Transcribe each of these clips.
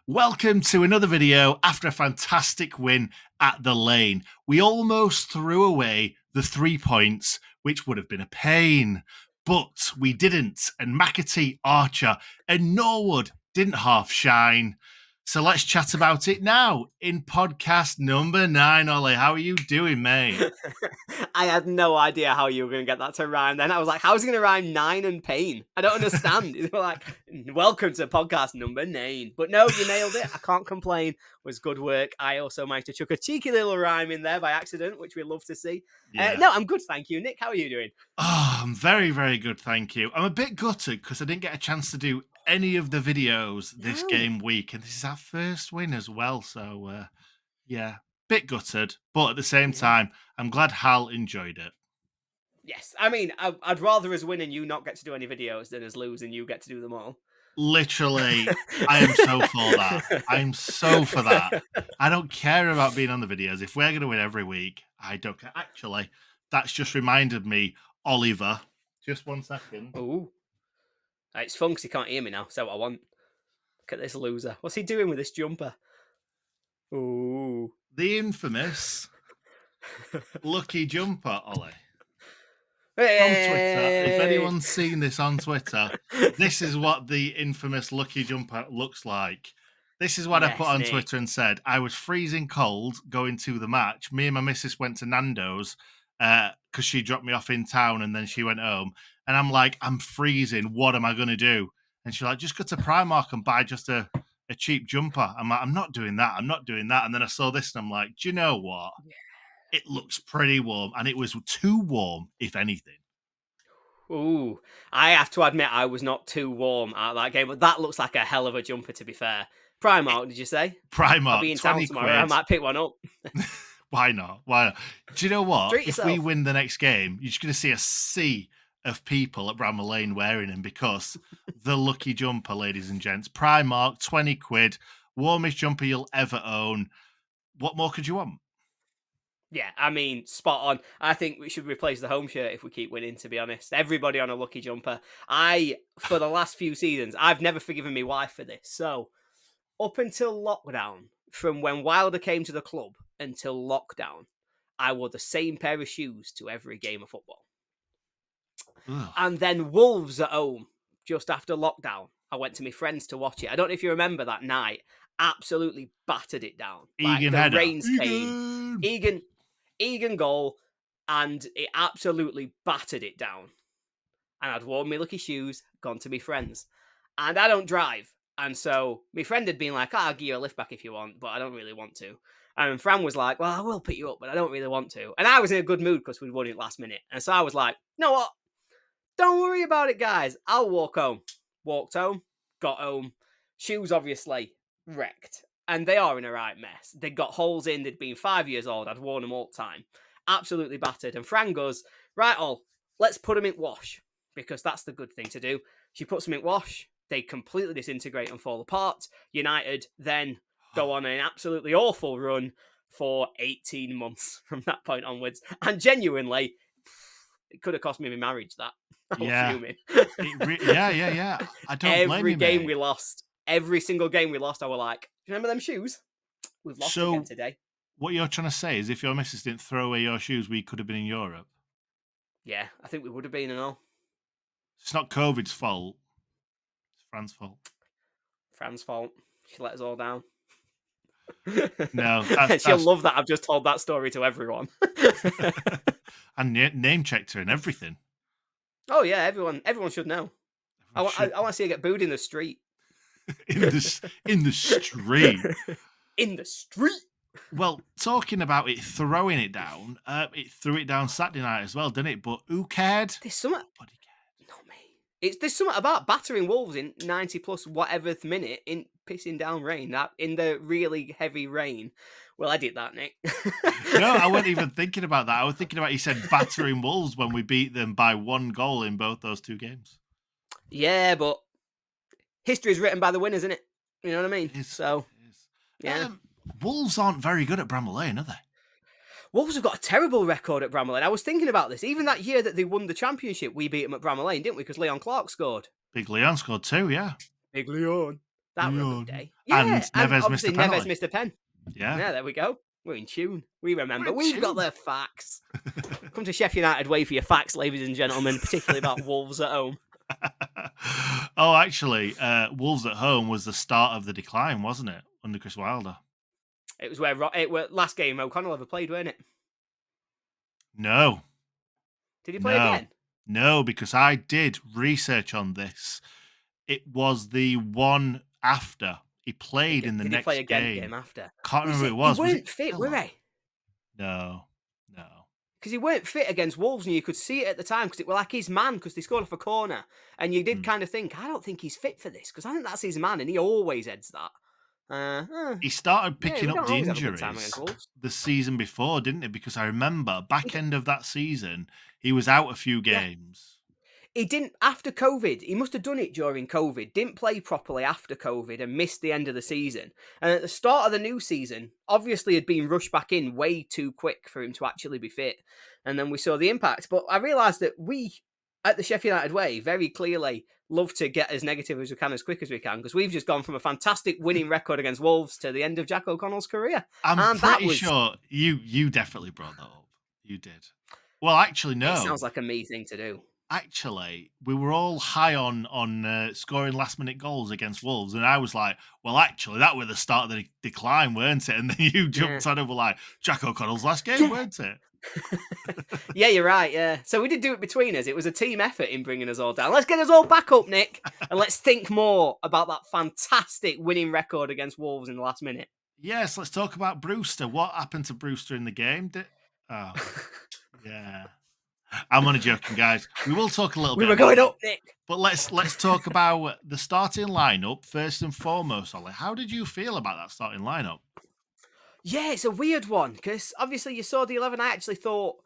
Welcome to another video after a fantastic win at the Lane. We almost threw away the 3 points, which would have been a pain, but we didn't. And McAtee, Archer and Norwood didn't half shine. So let's chat about it now in podcast number 9. Ollie, how are you doing, mate? I had no idea how you were going to get that to rhyme. Then I was like, how's it going to rhyme 9 and pain? I don't understand. It's like, welcome to podcast number 9. But no, you nailed it. I can't complain. It was good work. I also managed to chuck a cheeky little rhyme in there by accident, which we love to see. Yeah. No, I'm good, thank you. Nick, how are you doing? Oh, I'm very, very good, thank you. I'm a bit gutted because I didn't get a chance to do any of the videos this game week, and this is our first win as well, so yeah, bit gutted, but at the same time, I'm glad Hal enjoyed it. Yes, I mean, I'd rather us win and you not get to do any videos than us lose and you get to do them all. Literally, I am so for that. I'm so for that. I don't care about being on the videos. If we're going to win every week, I don't care. Actually, that's just reminded me, Oliver. Just 1 second. Ooh. It's fun because he can't hear me now, so what I want. Look at this loser. What's he doing with this jumper? Ooh. The infamous lucky jumper, Ollie. Hey. On Twitter, if anyone's seen this on Twitter, this is what the infamous lucky jumper looks like. This is what I put on Twitter and said, I was freezing cold going to the match. Me and my missus went to Nando's because she dropped me off in town and then she went home. And I'm like, I'm freezing. What am I going to do? And she's like, just go to Primark and buy just a cheap jumper. I'm like, I'm not doing that. I'm not doing that. And then I saw this and I'm like, do you know what? It looks pretty warm. And it was too warm, if anything. Ooh, I have to admit I was not too warm at that game, but that looks like a hell of a jumper, to be fair. Primark, did you say? Primark, I'll be in town tomorrow. I might pick one up. Why not? Why not? Do you know what? Treat if yourself. We win the next game, you're just going to see a sea of people at Bramall Lane wearing them because the lucky jumper, ladies and gents. Primark, 20 quid, warmest jumper you'll ever own. What more could you want? Yeah, I mean, spot on. I think we should replace the home shirt if we keep winning, to be honest. Everybody on a lucky jumper. For the last few seasons, I've never forgiven my wife for this. So, up until lockdown, from when Wilder came to the club until lockdown, I wore the same pair of shoes to every game of football. Ugh. And then Wolves at home, just after lockdown, I went to my friends to watch it. I don't know if you remember that night. Absolutely battered it down. Egan the header. rains came. Egan goal, and it absolutely battered it down. And I'd worn my lucky shoes, gone to my friends. And I don't drive. And so my friend had been like, I'll give you a lift back if you want, but I don't really want to. And Fran was like, well, I will pick you up, but I don't really want to. And I was in a good mood because we'd won it last minute. And so I was like, you know what? Don't worry about it, guys. I'll walk home. Walked home, got home. Shoes obviously wrecked. And they are in a right mess. They got holes in. They'd been 5 years old. I'd worn them all the time. Absolutely battered. And Fran goes, right, let's put them in wash. Because that's the good thing to do. She puts them in wash. They completely disintegrate and fall apart. United then go on an absolutely awful run for 18 months from that point onwards. And genuinely, it could have cost me my marriage, that. I was fuming. Yeah. I don't blame you, game mate. we lost. Every single game we lost, I was like, do you remember them shoes? We've lost again today. What you're trying to say is if your missus didn't throw away your shoes, we could have been in Europe. Yeah, I think we would have been and all. It's not COVID's fault. It's Fran's fault. Fran's fault. She let us all down. No. She'll love that I've just told that story to everyone. And name checked her and everything. Oh, yeah, everyone should know. I want to see her get booed in the street. in the street. In the street. Well, talking about it throwing it down, it threw it down Saturday night as well, didn't it? But who cared? There's something. Nobody cared. Not me. There's something about battering Wolves in 90 plus whatever minute in pissing down rain. That in the really heavy rain. We'll edit that, Nick. No, I wasn't even thinking about that. I was thinking about you said battering Wolves when we beat them by 1 goal in both those 2 games. Yeah, but history is written by the winners, isn't it? You know what I mean? Yeah. Wolves aren't very good at Bramall Lane, are they? Wolves have got a terrible record at Bramall Lane. I was thinking about this. Even that year that they won the championship, we beat them at Bramall Lane, didn't we? Because Leon Clark scored. Big Leon scored 2, yeah. Big Leon. That were a good day. And Yeah, and Neves missed obviously a Neves penalty. missed a pen. Yeah. Yeah, there we go. We're in tune. We remember. We're in We've got tune. the facts. Come to Sheff United way for your facts, ladies and gentlemen, particularly about Wolves at home. Oh, actually, Wolves at home was the start of the decline, wasn't it, under Chris Wilder? It was where it was last game O'Connell ever played, weren't it? No. Did he play again? No, because I did research on this. It was the one after he played in the Did next he play again game. game after? Can't remember who it was. He Was weren't it fit, Villa? were they? No. Because he weren't fit against Wolves, and you could see it at the time because it was like his man because they scored off a corner, and you did kind of think, I don't think he's fit for this because I think that's his man, and he always heads that. He started picking up the always have a good injuries time against Wolves. the season before, didn't he? Because I remember back end of that season, he was out a few games. He didn't, after COVID, he must have done it during COVID, didn't play properly after COVID and missed the end of the season. And at the start of the new season, obviously had been rushed back in way too quick for him to actually be fit. And then we saw the impact. But I realised that we, at the Sheff United way, very clearly love to get as negative as we can as quick as we can because we've just gone from a fantastic winning record against Wolves to the end of Jack O'Connell's career. I'm pretty sure you definitely brought that up. You did. Well, actually, no. It sounds like a me thing to do. Actually, we were all high on scoring last-minute goals against Wolves, and I was like, well, actually, that was the start of the decline, weren't it? And then you jumped on and were like, Jack O'Connell's last game, weren't it? Yeah, you're right, yeah. So we did do it between us. It was a team effort in bringing us all down. Let's get us all back up, Nick, and let's think more about that fantastic winning record against Wolves in the last minute. Yes, let's talk about Brewster. What happened to Brewster in the game? Yeah. I'm only joking, guys. We will talk a little bit. We were going up, Nick. But let's talk about the starting lineup first and foremost, Ollie. How did you feel about that starting lineup? Yeah, it's a weird one because obviously you saw the 11. I actually thought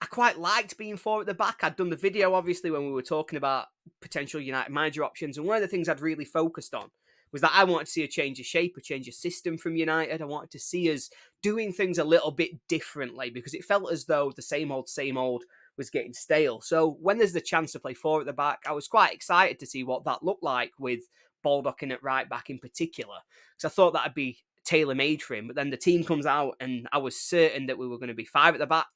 I quite liked being 4 at the back. I'd done the video, obviously, when we were talking about potential United manager options. And one of the things I'd really focused on was that I wanted to see a change of shape, a change of system from United. I wanted to see us doing things a little bit differently because it felt as though the same old was getting stale. So when there's the chance to play 4 at the back, I was quite excited to see what that looked like with Bulldog in at right back in particular, because I thought that'd be tailor-made for him. But then the team comes out and I was certain that we were going to be 5 at the back.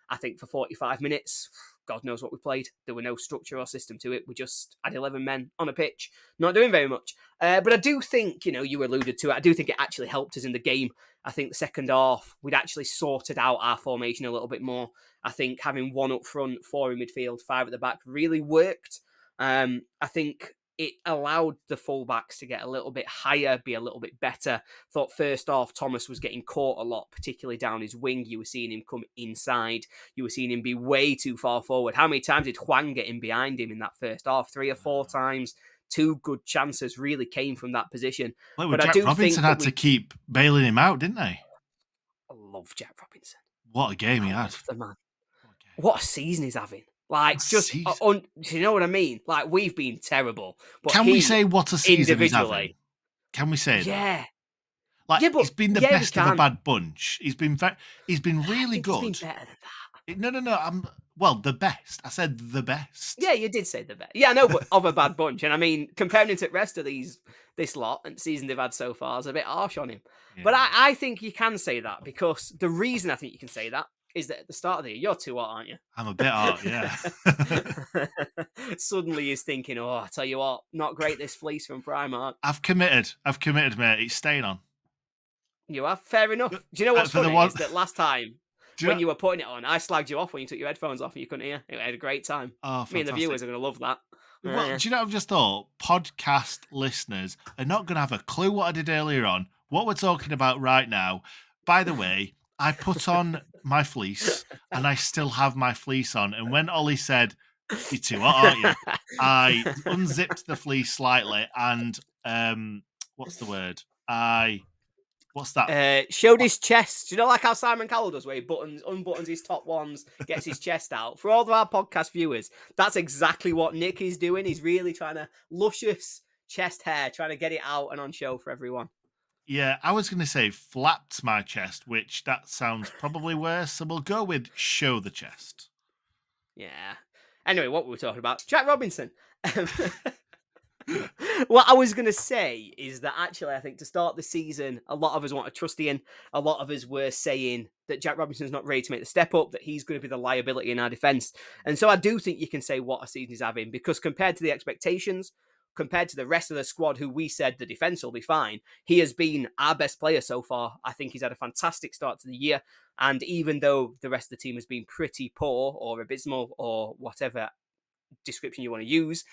I think for 45 minutes, God knows what we played. There were no structure or system to it. We just had 11 men on a pitch, not doing very much. But I do think, you alluded to it, I do think it actually helped us in the game. I think the second half, we'd actually sorted out our formation a little bit more. I think having 1 up front, 4 in midfield, 5 at the back really worked. I think it allowed the fullbacks to get a little bit higher, be a little bit better. Thought first off, Thomas was getting caught a lot, particularly down his wing. You were seeing him come inside. You were seeing him be way too far forward. How many times did Hwang get in behind him in that first half? 3 or 4 times. 2 good chances really came from that position. Well, but Jack Robinson had to keep bailing him out, didn't they? I love Jack Robinson. What a game he had. The man. What a season he's having. Like, just, do you know what I mean? Like, we've been terrible. But can we say what a season he's having? Can we say that? Like, he's been the best of a bad bunch. He's been really good. He's been better than that. No. The best. I said the best. Yeah, you did say the best. Yeah, I know, but of a bad bunch. And I mean, comparing it to the rest of this lot and the season they've had so far is a bit harsh on him. Yeah. But I think you can say that because the reason I think you can say that is that at the start of the year, you're too hot, aren't you? I'm a bit hot, yeah. Suddenly he's thinking, I tell you what, not great this fleece from Primark. I've committed, mate. It's staying on. You have? Fair enough. Do you know what's funny is that last time when you were putting it on, I slagged you off when you took your headphones off and you couldn't hear. I had a great time. Oh, me and the viewers are going to love that. Well, do you know what I've just thought? Podcast listeners are not going to have a clue what I did earlier on, what we're talking about right now. By the way, I put on my fleece and I still have my fleece on. And when Ollie said, "You're too hot, aren't you?" I unzipped the fleece slightly and what's the word? What's that? Showed his chest. Do you know like how Simon Cowell does where he unbuttons his top ones, gets his chest out? For all of our podcast viewers, that's exactly what Nick is doing. He's really trying to luscious chest hair, trying to get it out and on show for everyone. Yeah, I was going to say flapped my chest, which that sounds probably worse. So we'll go with show the chest. Yeah. Anyway, what were we talking about? Jack Robinson. What I was going to say is that actually, I think to start the season, a lot of us want to trust Ian. A lot of us were saying that Jack Robinson's not ready to make the step up, that he's going to be the liability in our defence. And so I do think you can say what a season he's having, because compared to the expectations, compared to the rest of the squad who we said the defence will be fine, he has been our best player so far. I think he's had a fantastic start to the year. And even though the rest of the team has been pretty poor or abysmal or whatever description you want to use,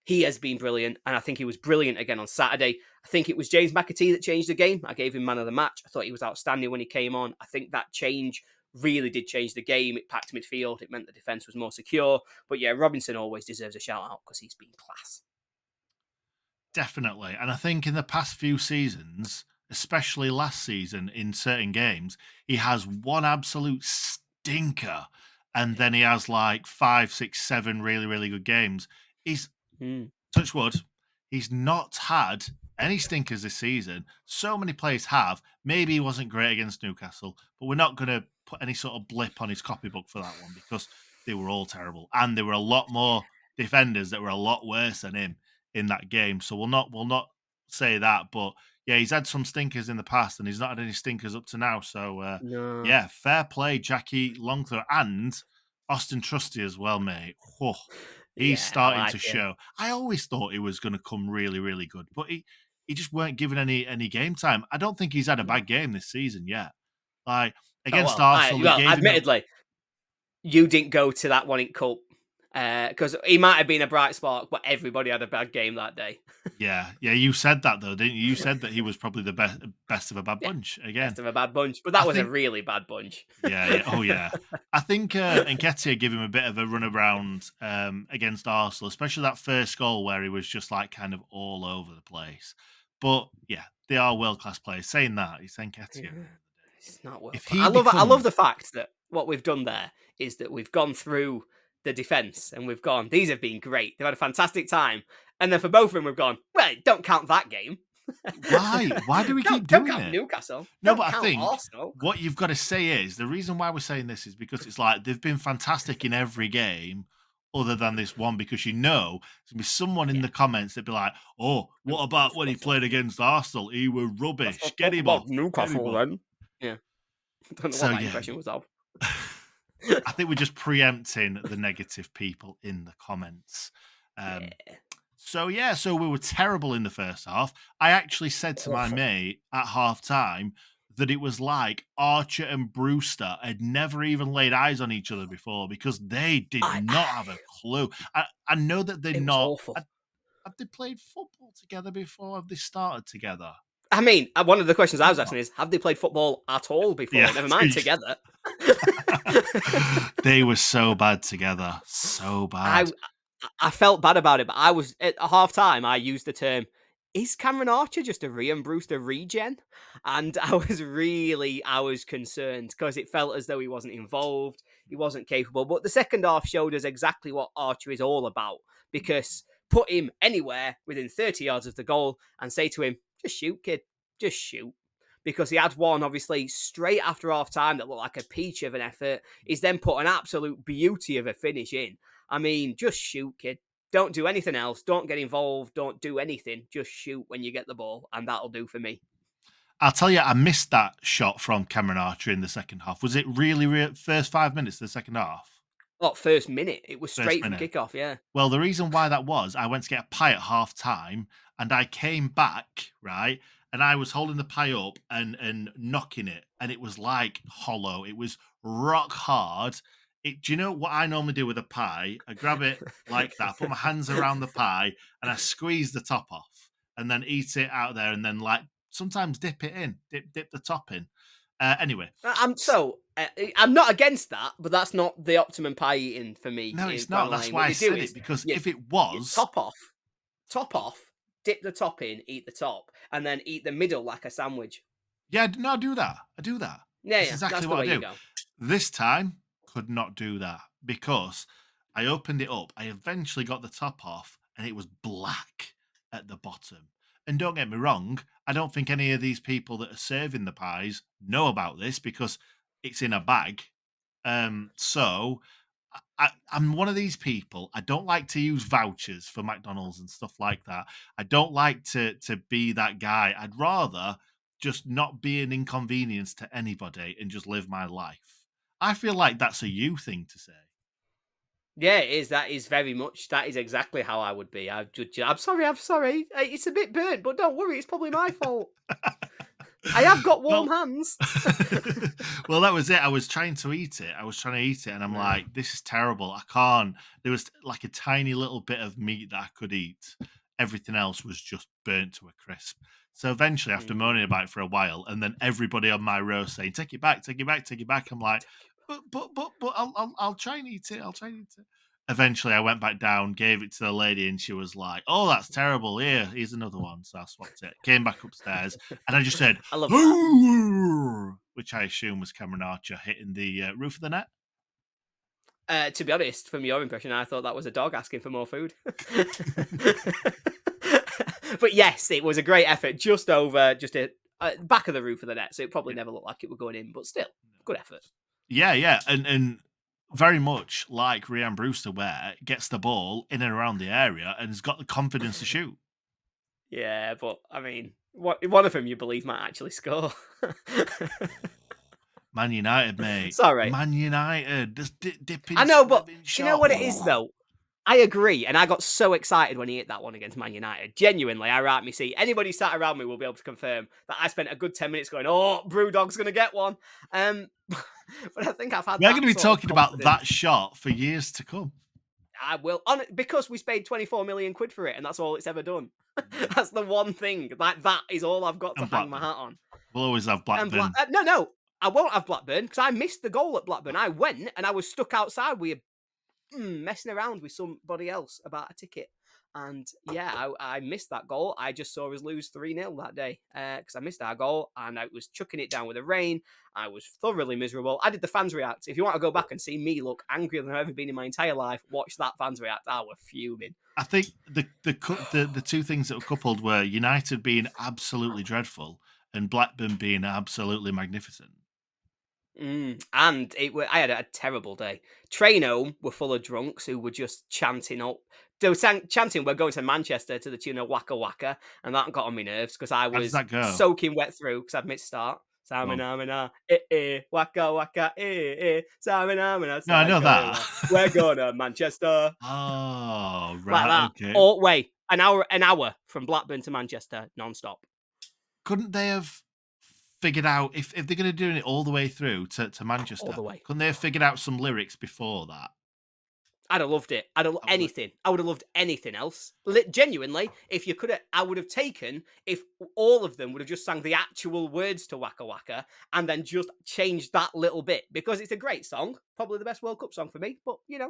he has been brilliant, and I think he was brilliant again on Saturday. I think it was James McAtee that changed the game. I gave him man of the match. I thought he was outstanding when he came on. I think that change really did change the game. It packed midfield. It meant the defence was more secure. But yeah, Robinson always deserves a shout out because he's been class. Definitely. And I think in the past few seasons, especially last season in certain games, he has one absolute stinker. And then he has like 5, 6, 7 really, really good games. He's Mm. touch wood, he's not had any stinkers this season. So many players have. Maybe he wasn't great against Newcastle, but we're not going to put any sort of blip on his copybook for that one because they were all terrible. And there were a lot more defenders that were a lot worse than him in that game. So we'll not say that. But yeah, he's had some stinkers in the past and he's not had any stinkers up to now. So No. yeah, fair play, Jackie Longthrow and Austin Trusty as well, mate. Whoa. He's Yeah, I starting like to him. show. I always thought he was going to come really, really good, but he just weren't given any game time. I don't think he's had a No. bad game this season yet. Like Oh, against well, Arsenal, they gave him a admittedly, you didn't go to that one in Cup because he might have been a bright spark, but everybody had a bad game that day. yeah. You said that though, didn't you? You said that he was probably the best of a bad Yeah, bunch again. best of a bad bunch, but I that was a think really bad bunch. yeah. Oh, yeah. I think Nketiah gave him a bit of a runaround against Arsenal, especially that first goal where he was just like kind of all over the place. But yeah, they are world class players. Saying that, it's Nketiah at the end of the day. It's not world If class. he I love becomes the fact that what we've done there is that we've gone through the defense and we've gone, these have been great. They've had a fantastic time. And then for both of them, we've gone, well, don't count that game. why do we keep Don't doing count it? Newcastle. No, Don't but I count think Arsenal. what you've got to say is the reason why we're saying this is because it's like they've been fantastic in every game other than this one because you know there's gonna be someone in Yeah. the comments that'd be like, "Oh, what about when he played against Arsenal? He were Let's rubbish. not Get talk him about off. Get him Newcastle off." then. Yeah. I don't know So what that yeah, impression was of. I think we're just preempting the negative people in the comments. Um, Yeah. so yeah, so we were terrible in the first half. I actually said to my Awful. mate at half time that it was like Archer and Brewster had never even laid eyes on each other before because they did I, not have a clue. I know that they're it was not. awful. Have they played football together before? Have they started together? I mean, one of the questions I was Not. asking is, have they played football at all Yeah, before? Never mind together. they were so bad together, so bad. I I felt bad about it, but I was at half time. I used the term, "Is Cameron Archer just a Rhian Brewster regen?" And I was concerned because it felt as though he wasn't involved, he wasn't capable. But the second half showed us exactly what Archer is all about. Because put him anywhere within 30 yards of the goal and say to him, "Just shoot, kid, just shoot." Because he had one, obviously, straight after half time that looked like a peach of an effort. He's then put an absolute beauty of a finish in. I mean, just shoot, kid. Don't do anything else. Don't get involved. Don't do anything. Just shoot when you get the ball, and that'll do for me. I'll tell you, I missed that shot from Cameron Archer in the second half. Was it really first 5 minutes of the second half? What, first minute? It was First straight from minute. kickoff, yeah. Well, the reason why that was, I went to get a pie at half time and I came back, right? And I was holding the pie up and knocking it, and it was like hollow. It was rock hard. Do you know what I normally do with a pie? I grab it like that, put my hands around the pie, and I squeeze the top off, and then eat it out there, and then like sometimes dip it in, dip the top in. Anyway, I'm not against that, but that's not the optimum pie eating for me no, in it's not. Bramall That's Lane. why What I you do said it is because you, if it you was, top off, dip the top in, eat the top, and then eat the middle like a sandwich. yeah, no, I do that. I do that. Yeah, That's yeah, exactly that's the what way I you do. go. This time, could not do that because I opened it up. I eventually got the top off and it was black at the bottom. And don't get me wrong, I don't think any of these people that are serving the pies know about this because it's in a bag. So I'm one of these people. I don't like to use vouchers for McDonald's and stuff like that. I don't like to be that guy. I'd rather just not be an inconvenience to anybody and just live my life. I feel like that's a you thing to say. Yeah, it is. That is very much. That is exactly how I would be. I'm sorry. I'm sorry. It's a bit burnt, but don't worry. It's probably my fault. I have got warm Well, hands. well, that was it. I was trying to eat it. I was trying to eat it, and I'm No. like, "This is terrible. I can't." There was like a tiny little bit of meat that I could eat. Everything else was just burnt to a crisp. So eventually, after Mm. moaning about it for a while, and then everybody on my row saying, "Take it back, take it back, take it back," I'm like, "But, I'll try and eat it. I'll try and eat it." Eventually, I went back down, gave it to the lady, and she was like, "Oh, that's terrible. Here, here's another one." So I swapped it. Came back upstairs, and I just said, I love that. "Hoo!" which I assume was Cameron Archer hitting the roof of the net. To be honest, from your impression, I thought that was a dog asking for more food. But yes, it was a great effort, just over, just a back of the roof of the net, so it probably Yeah, never looked like it was going in, but still, good effort. yeah, yeah, and very much like Rhian Brewster, where gets the ball in and around the area and has got the confidence to shoot. Yeah, but I mean, one of them you believe might actually score. Man United, mate. Sorry, Man United, just dipping, I know, but swimming do you know shot. what it is though? I agree, and I got so excited when he hit that one against Man United. Genuinely, I right me see. Anybody sat around me will be able to confirm that I spent a good 10 minutes going, "Oh, Brewdog's gonna get one." Um, but I think I've had We're going to that be sort of talking about confidence. that shot for years to come. I will on because we paid 24 million quid for it, and that's all it's ever done. Mm. That's the one thing. Like that is all I've got to And hang my Blackburn. hat on. We'll always have And Blackburn. No, no, I won't have Blackburn because I missed the goal at Blackburn. I went and I was stuck outside with messing around with somebody else about a ticket. And yeah, I missed that goal. I just saw us lose 3-0 that day because I missed our goal and I was chucking it down with the rain. I was thoroughly miserable. I did the fans react. If you want to go back and see me look angrier than I've ever been in my entire life, watch that fans react. I was fuming. I think the two things that were coupled were United being absolutely dreadful and Blackburn being absolutely magnificent. And I had a terrible day. Train home were full of drunks who were just chanting up. They were chanting, "We're going to Manchester" to the tune of Waka Waka, and that got on my nerves because I How does was that go? soaking wet through because I'd missed start. Go on. Samina mina, waka waka, samina mina, No, I know that. psycho. We're going to Manchester Oh, like right, that. okay. All way an hour from Blackburn to Manchester non-stop. Couldn't they have figured out if they're gonna do it all the way through to All Manchester, the way. couldn't they have figured out some lyrics before that? I'd have loved it. I'd have I would anything. I would have loved anything else. Genuinely, if you could have, I would have taken if all of them would have just sang the actual words to Waka Waka and then just changed that little bit because it's a great song, probably the best World Cup song for me. But not here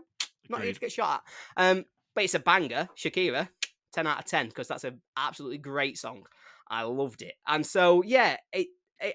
agreed. to get shot at. But it's a banger, Shakira, 10 out of 10 because that's an absolutely great song. I loved it, and so yeah, I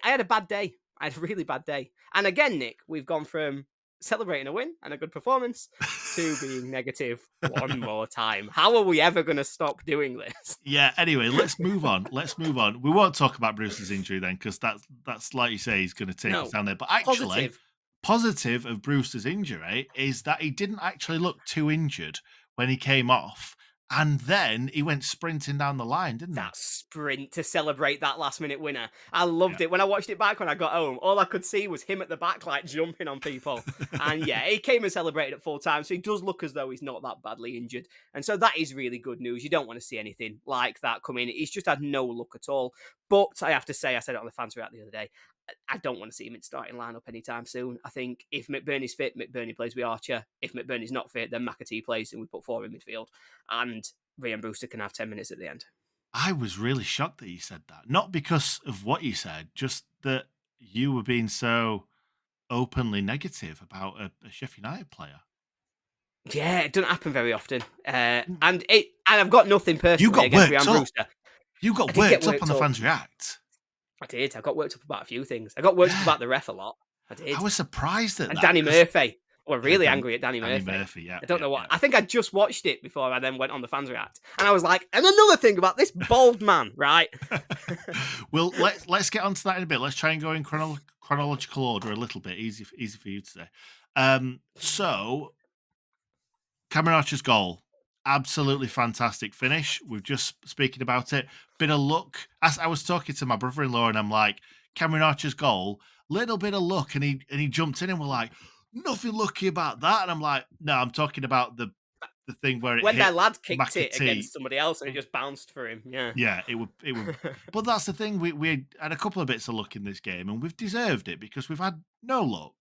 had a bad day. I had a really bad day, and again, Nick, we've gone from celebrating a win and a good performance to being negative one more time. How are we ever going to stop doing this? Yeah, anyway, let's move on. Let's move on. We won't talk about Bruce's injury then, because that's like you say, he's gonna take us No, down there. But actually, positive. positive of Brewster's injury is that he didn't actually look too injured when he came off, and then he went sprinting down the line, didn't he? That sprint to celebrate that last minute winner. I Yeah. loved it. When I watched it back when I got home, all I could see was him at the back, like jumping on people. And yeah, he came and celebrated at full time. So he does look as though he's not that badly injured. And so that is really good news. You don't want to see anything like that come in. He's just had no luck at all. But I have to say, I said it on the fans react the other day. I don't want to see him in starting lineup anytime soon. I think if McBurney's fit, McBurney plays with Archer. If McBurney's not fit, then McAtee plays and we put 4 in midfield. And Ryan Brewster can have 10 minutes at the end. I was really shocked that you said that. Not because of what you said, just that you were being so openly negative about a Sheff United player. Yeah, it doesn't happen very often. Mm. And I've got nothing You personally got against worked Ryan up. Brewster. You I got did get worked up on worked the up. fans react. I did. I got worked up about a few things. I got worked up Yeah. about the ref a lot. I did. I was surprised at And that Danny 'cause Murphy. We're yeah, really angry at Danny Murphy. Yeah, I don't yeah, know what. yeah. I think I just watched it before I then went on the fans react, and I was like, and another thing about this bald man, right? Well, let's get onto that in a bit. Let's try and go in chronological order a little bit. Easy for you to say. So Cameron Archer's goal, absolutely fantastic finish. We've just speaking about it. Bit of luck. As I was talking to my brother-in-law, and I'm like, Cameron Archer's goal, little bit of luck, and he jumped in, and we're like, nothing lucky about that. And I'm like, no, I'm talking about the thing where it When their hit lad kicked it McAtee. against somebody else and it just bounced for him. Yeah. Yeah, it would. But that's the thing. We had a couple of bits of luck in this game, and we've deserved it because we've had no luck,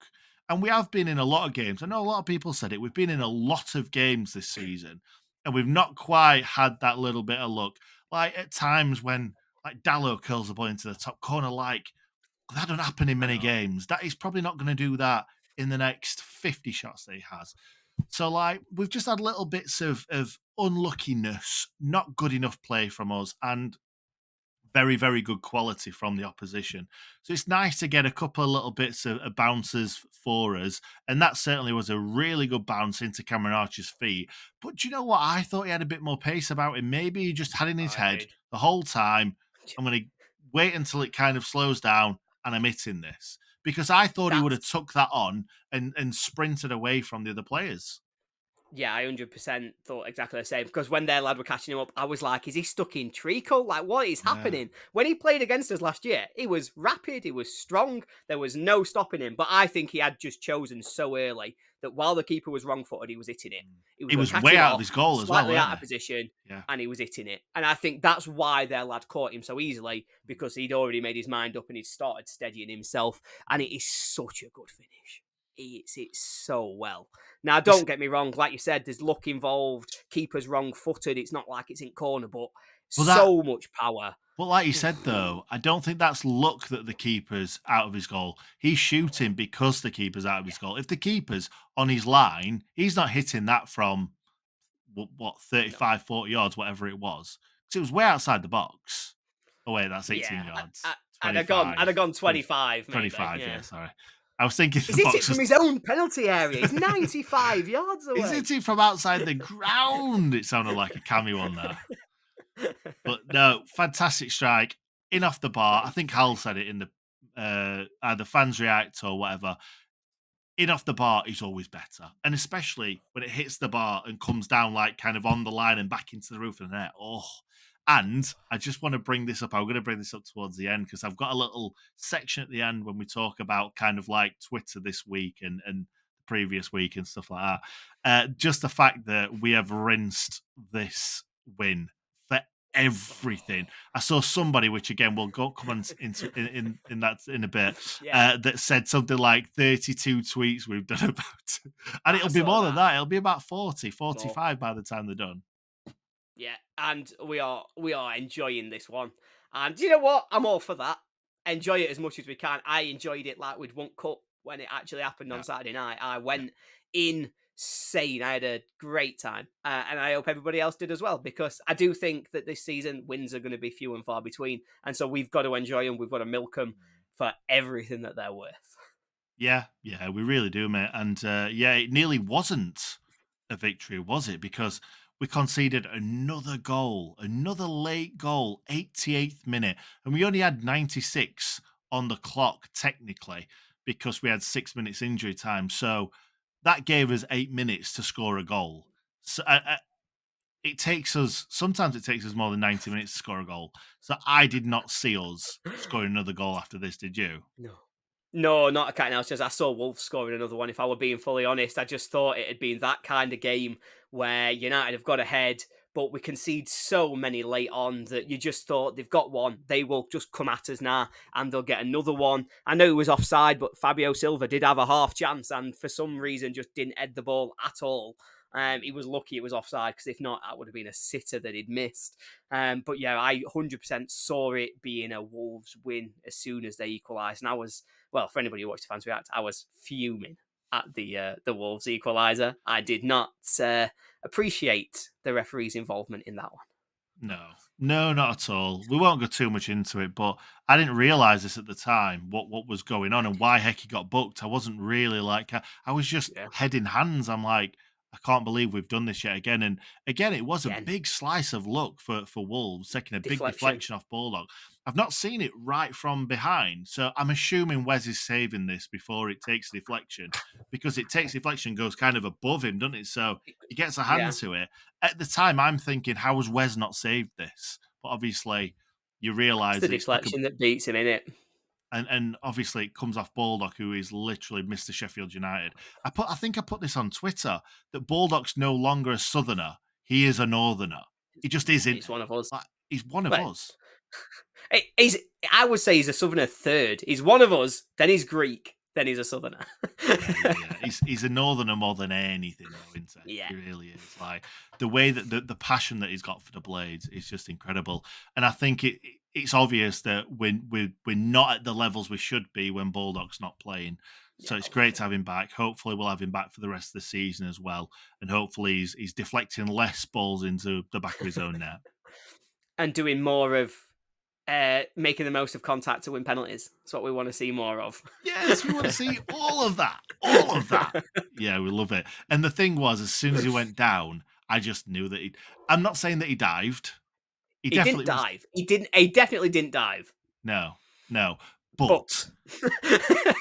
and we have been in a lot of games. I know a lot of people said it. We've been in a lot of games this season, and we've not quite had that little bit of luck. Like at times when like Dallo curls the ball into the top corner, like that don't happen in I many know. games. That is probably not going to do that in the next 50 shots that he has. So like we've just had little bits of unluckiness, not good enough play from us, and very, very good quality from the opposition. So it's nice to get a couple of little bits of bounces for us. And that certainly was a really good bounce into Cameron Archer's feet. But do you know what? I thought he had a bit more pace about him. Maybe he just had in his I head did. the whole time, I'm going to wait until it kind of slows down and I'm hitting this. Because I thought he would have That's took that on and sprinted away from the other players. Yeah, I 100% thought exactly the same because when their lad were catching him up, I was like, is he stuck in treacle? Like, what is Yeah. happening? When he played against us last year, he was rapid, he was strong, there was no stopping him. But I think he had just chosen so early that while the keeper was wrong footed, he was hitting it. He was He going to was catch way him out of off, his goal as well, slightly weren't out of they? position, Yeah. and he was hitting it. And I think that's why their lad caught him so easily Mm. because he'd already made his mind up and he'd started steadying himself. And it is such a good finish. He hits it so well. Now, It's don't get me wrong. Like you said, there's luck involved. Keeper's wrong-footed. It's not like it's in corner, but well that so much power. But like you said, though, I don't think that's luck that the keeper's out of his goal. He's shooting because the keeper's out of Yeah, his goal. If the keeper's on his line, he's not hitting that from what no. 35, 40 yards, whatever it was. Because it was way outside the box. Oh, wait, that's 18 Yeah, yards. I'd have 25. gone 20 25 maybe. 25, yeah, Yeah, sorry. I was thinking he's the hit it box from was. his own penalty area. He's 95 yards He's away. hitting from outside the ground. It sounded like a cameo on that. But no, fantastic strike in off the bar. I think Hal said it in the either fans react or whatever. In off the bar is always better, and especially when it hits the bar and comes down like kind of on the line and back into the roof of the net. Oh, and I just want to bring this up. I'm going to bring this up towards the end because I've got a little section at the end when we talk about kind of like Twitter this week and the previous week and stuff like that. Just the fact that we have rinsed this win for everything. I saw somebody, which again we'll go come on into in that in a bit, Yeah, that said something like 32 tweets we've done about it. And I it'll be saw more than that. that. It'll be about 40, More. 45 by the time they're done. Yeah, and we are enjoying this one. And you know what? I'm all for that. Enjoy it as much as we can. I enjoyed it like we'd won't cut when it actually happened on Yeah, Saturday night. I yeah. went insane. I had a great time, and I hope everybody else did as well because I do think that this season wins are going to be few and far between, and so we've got to enjoy them. We've got to milk them for everything that they're worth. Yeah, yeah, we really do, mate. And yeah, it nearly wasn't a victory, was it? Because we conceded another goal, another late goal, 88th minute, and we only had 96 on the clock technically because we had 6 minutes injury time. So that gave us 8 minutes to score a goal. So it takes us sometimes it takes us more than 90 minutes to score a goal. So I did not see us scoring another goal after this. Did you? No. No, not a cat and mouse. I saw Wolves scoring another one. If I were being fully honest, I just thought it had been that kind of game where United have got ahead, but we concede so many late on that you just thought they've got one. They will just come at us now and they'll get another one. I know it was offside, but Fabio Silva did have a half chance and for some reason just didn't head the ball at all. He was lucky it was offside because if not, that would have been a sitter that he'd missed. But yeah, I 100% saw it being a Wolves win as soon as they equalised. And I was, well, for anybody who watched the fans react, I was fuming at the Wolves equaliser. I did not appreciate the referee's involvement in that one. No, no, not at all. We won't go too much into it, but I didn't realize this at the time what was going on and why Hecky got booked. I wasn't really like I was just Yeah. head in hands. I'm like, I can't believe we've done this yet again. And again, it was a Again, big slice of luck for Wolves, taking a big deflection. deflection off Bulldog. I've not seen it right from behind, so I'm assuming Wes is saving this before it takes deflection, because it takes deflection, goes kind of above him, doesn't it? So he gets a hand Yeah, to it. At the time, I'm thinking, how has Wes not saved this? But obviously, you it's realise the that it's took a, deflection that beats him, innit? and obviously it comes off Bulldog, who is literally Mr. Sheffield United. I think I put this on Twitter, that Bulldog's no longer a Southerner; he is a Northerner. He just is, isn't He's he? one of us. Like, he's one of But us. he's, I would say he's a Southerner third. He's one of us, then he's Greek, then he's a Southerner. Yeah. He's a Northerner more than anything, though, isn't Yeah. he? He really is. Like the way that the passion that he's got for the Blades is just incredible, and I think it's obvious that we're not at the levels we should be when Bulldog's not playing. Yeah, So it's great to have him back. Hopefully, we'll have him back for the rest of the season as well, and hopefully he's deflecting less balls into the back of his own net. and doing more of making the most of contact to win penalties. That's what we want to see more of. Yes, we want to see all of that. All of that. Yeah, we love it. And the thing was, as soon as he went down, I just knew that I'm not saying that he dived. He He didn't definitely was. dive. He didn't. He definitely didn't dive. No, no. But But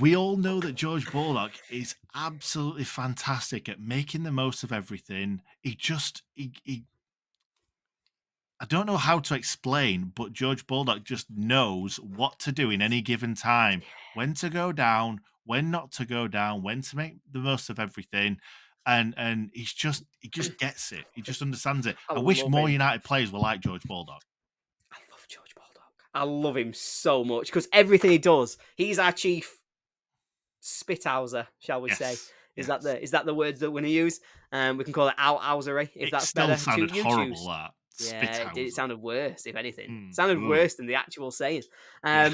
we all know that George Bulldog is absolutely fantastic at making the most of everything. He I don't know how to explain, but George Bulldog just knows what to do in any given time, when to go down, when not to go down, when to make the most of everything. And he just gets it. He just understands it. I I wish love more him. United players were like George Bulldog. I love George Bulldog. I love him so much because everything he does, he's our chief spithouser, shall we say? Yes. Is Yes. that the words that we're going to use? We can call it outhousery if It that's still better. sounded You horrible, choose. that. Yeah, it did. It Spithouser. sounded worse, if anything. Mm, Sounded ugh. worse than the actual saying. Yeah.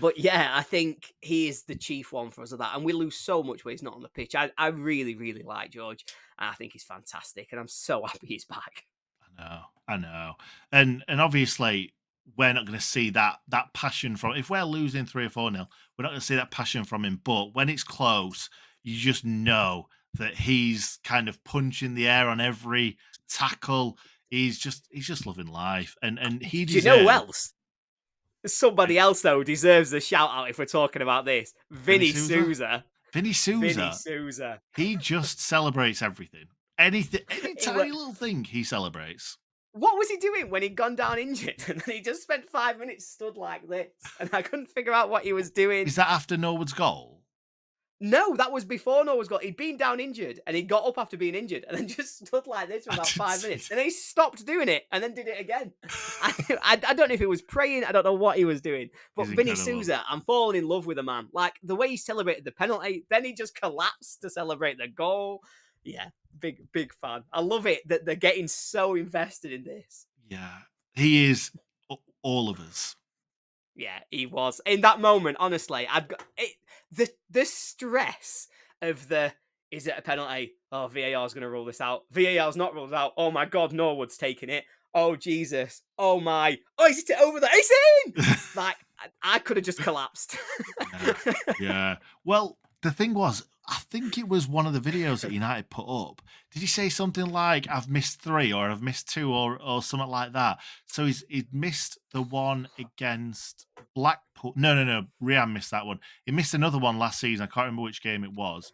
But yeah, I think he is the chief one for us of that. And we lose so much when he's not on the pitch. I really, really like George. And I think he's fantastic. And I'm so happy he's back. I know. And obviously we're not going to see that passion from, if we're losing 3 or 4-0, we're not going to see that passion from him. But when it's close, you just know that he's kind of punching the air on every tackle. He's just loving life. And he Do you know who deserves else? Somebody else, though, deserves a shout out if we're talking about this. Vinny Souza. Vinny Vinny Souza. Souza. He just celebrates everything. Any He tiny little thing he celebrates. What was he doing when he'd gone down injured? And then he just spent 5 minutes stood like this. And I couldn't figure out what he was doing. Is that after Norwood's goal? No, that was before Noah's got. He'd been down injured, and he got up after being injured, and then just stood like this for I about didn't 5 see minutes, that. and then he stopped doing it, and then did it again. I don't know if he was praying. I don't know what he was doing. But He's Vinny incredible. Souza, I'm falling in love with the man. Like the way he celebrated the penalty, then he just collapsed to celebrate the goal. Yeah, big fan. I love it that they're getting so invested in this. Yeah, he is all of us. Yeah, he was in that moment. Honestly, I've got it. The stress of is it a penalty? Oh, VAR's going to rule this out. VAR's not ruled out. Oh my God, Norwood's taking it. Oh Jesus. Oh my. Oh, is it over there? It's in. Like I could have just collapsed. Yeah. Well, the thing was, I think it was one of the videos that United put up. Did he say something like, "I've missed 3" or "I've missed 2" or something like that? So he'd missed the one against Blackpool. No. Rian missed that one. He missed another one last season. I can't remember which game it was.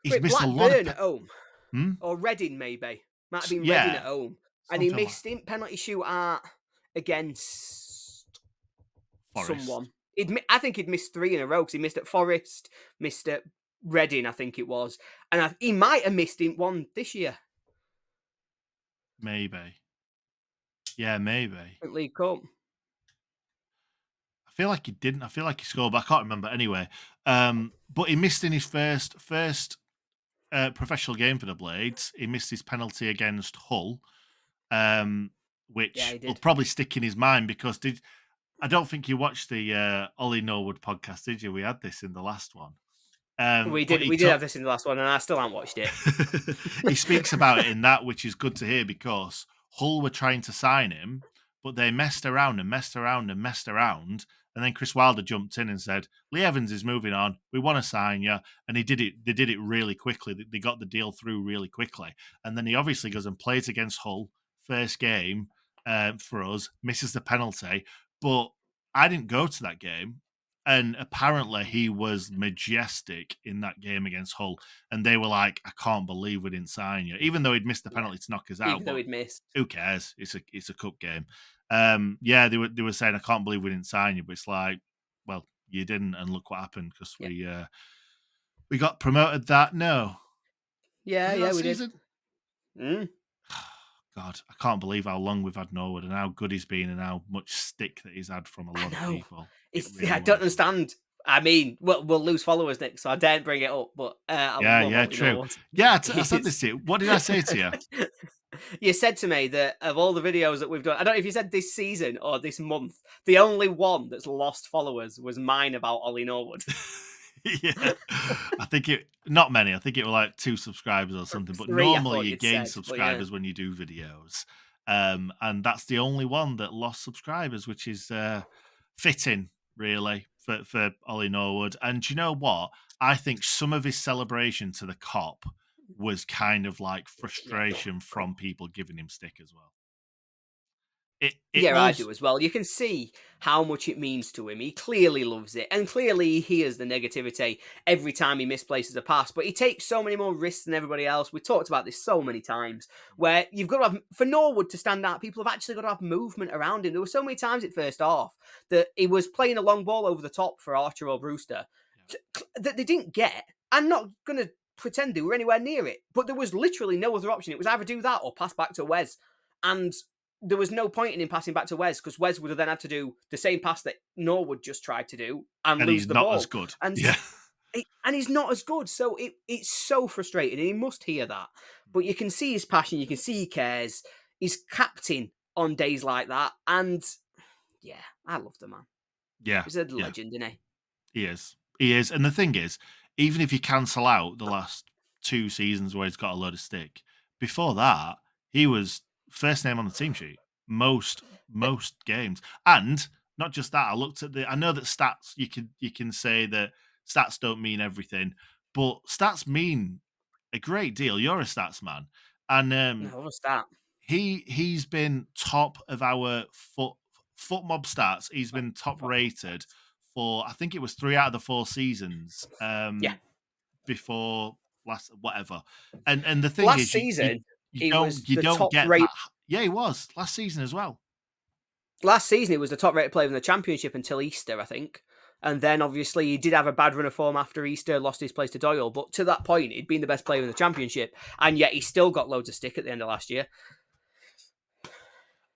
He's Wait, missed a lot Blackburn of. at home Hmm? or Reading maybe might have been Yeah, Reading at home, and he something like missed in penalty shootout against Forest. someone. I think he'd missed 3 in a row because he missed at Forest, missed at Reading, I think it was, and he might have missed in one this year. Maybe. Yeah, maybe. League Cup. I feel like he didn't. I feel like he scored, but I can't remember anyway. But he missed in his first professional game for the Blades. He missed his penalty against Hull, which Yeah, he will did. probably stick in his mind because I don't think you watched the Ollie Norwood podcast, did you? We had this in the last one. We did have this in the last one, and I still haven't watched it. He speaks about it in that, which is good to hear because Hull were trying to sign him, but they messed around, And then Chris Wilder jumped in and said, Lee Evans is moving on. We want to sign you. And he did it. They did it really quickly. They got the deal through really quickly. And then he obviously goes and plays against Hull first game for us, misses the penalty. But I didn't go to that game. And apparently he was majestic in that game against Hull. And they were like, I can't believe we didn't sign you. Even though he'd missed the penalty to knock us out. Even though he'd missed. Who cares? It's a cup game. They were saying, I can't believe we didn't sign you. But it's like, well, you didn't. And look what happened, because we got promoted that. No. Yeah, we season? did. God, I can't believe how long we've had Norwood and how good he's been and how much stick that he's had from a lot of people. I don't understand. I mean, we'll lose followers next, so I daren't bring it up. But true. I said this to you. What did I say to you? You said to me that of all the videos that we've done, I don't know if you said this season or this month, the only one that's lost followers was mine about Ollie Norwood. Yeah, I think not many. I think it were like 2 subscribers or something. But 3, normally you gain subscribers when you do videos, and that's the only one that lost subscribers, which is fitting, really, for Ollie Norwood. And do you know what? I think some of his celebration to the cop was kind of like frustration from people giving him stick as well. I do as well. You can see how much it means to him. He clearly loves it, and clearly he hears the negativity every time he misplaces a pass. But he takes so many more risks than everybody else. We talked about this so many times, where you've got to have, for Norwood to stand out, people have actually got to have movement around him. There were so many times at first half that he was playing a long ball over the top for Archer or Brewster that they didn't get. I'm not going to pretend they were anywhere near it, but there was literally no other option. It was either do that or pass back to Wes. And there was no point in him passing back to Wes, because Wes would have then had to do the same pass that Norwood just tried to do and lose the ball. And he's not as good. And he's not as good. So it's so frustrating, and he must hear that. But you can see his passion. You can see he cares. He's captain on days like that. And yeah, I love the man. Yeah. He's a legend, isn't he? He is. He is. And the thing is, even if you cancel out the last 2 seasons where he's got a load of stick, before that, he was first name on the team sheet most games. And not just that, I looked at I know that stats, you can say that stats don't mean everything, but stats mean a great deal. You're a stats man, and a stat. He's been top of our foot mob stats. He's been top rated for, I think it was 3 out of the 4 seasons. Before last whatever, and the thing last is, season. You don't get that. Yeah, he was last season as well. Last season, he was the top-rated player in the championship until Easter, I think. And then, obviously, he did have a bad run of form after Easter, lost his place to Doyle. But to that point, he'd been the best player in the championship. And yet he still got loads of stick at the end of last year.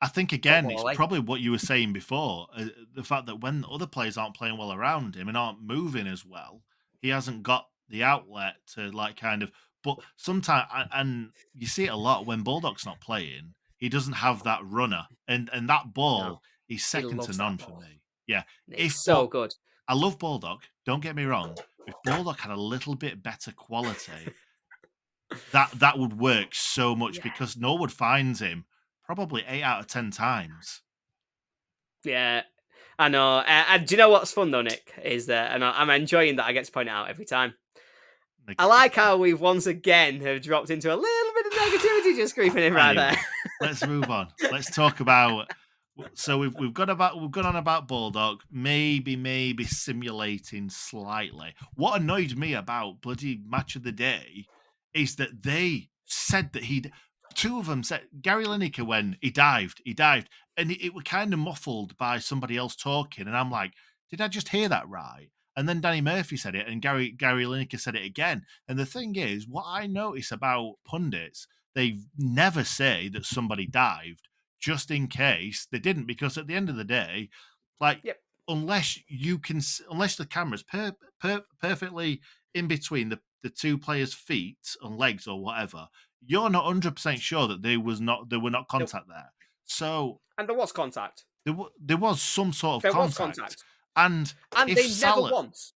I think, again, it's probably what you were saying before. The fact that when other players aren't playing well around him and aren't moving as well, he hasn't got the outlet to, like, kind of... But sometimes, and you see it a lot, when Bulldog's not playing, he doesn't have that runner. And that ball, he's second to none for me. Yeah. It's so good. I love Bulldog, don't get me wrong. If Bulldog had a little bit better quality, that would work so much, because Norwood finds him probably 8 out of 10 times. Yeah, I know. And do you know what's fun, though, Nick? Is that, and I'm enjoying that I get to point it out every time. I like how we've once again have dropped into a little bit of negativity just creeping in right there. Let's move on. Let's talk about... So we've gone on about Bulldog, maybe simulating slightly. What annoyed me about bloody Match of the Day is that they said that 2 of them said, Gary Lineker, when he dived, and it was kind of muffled by somebody else talking, and I'm like, did I just hear that right? And then Danny Murphy said it, and Gary Lineker said it again. And the thing is, what I notice about pundits, they never say that somebody dived, just in case they didn't, because at the end of the day, unless the camera's perfectly in between the 2 players' feet and legs or whatever, you're not 100% sure that there were not contact there. So, and there was contact. There was some sort of contact. And if they Salah, never once,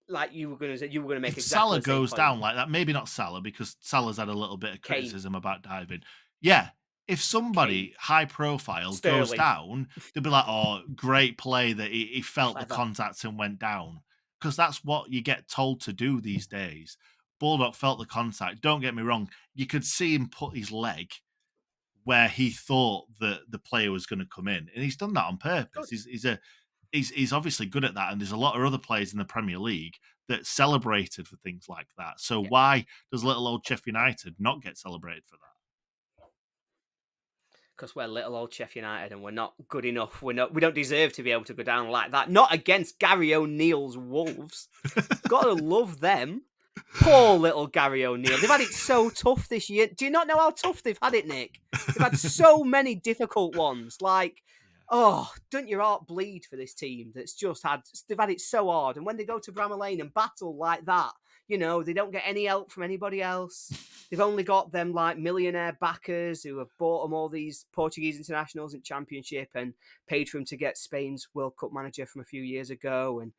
like you were going to make. If Salah goes down like that, maybe not Salah, because Salah's had a little bit of criticism about diving. Yeah, if somebody high profile goes Sterling. down, they'll be like, "Oh, great play that he felt the Clever. contact and went down," because that's what you get told to do these days. Bulldog felt the contact. Don't get me wrong; you could see him put his leg where he thought that the player was going to come in, and he's done that on purpose. Good. He's obviously good at that, and there's a lot of other players in the Premier League that celebrated for things like that. So Yeah. why does little old Sheff United not get celebrated for that? Because we're little old Sheff United and we're not good enough. We don't deserve to be able to go down like that. Not against Gary O'Neill's Wolves. Gotta love them. Poor little Gary O'Neill. They've had it so tough this year. Do you not know how tough they've had it, Nick? They've had so many difficult ones. Like, oh, don't your heart bleed for this team that's just they've had it so hard. And when they go to Bramall Lane and battle like that, they don't get any help from anybody else. They've only got them like millionaire backers who have bought them all these Portuguese internationals in Championship and paid for them to get Spain's World Cup manager from a few years ago and,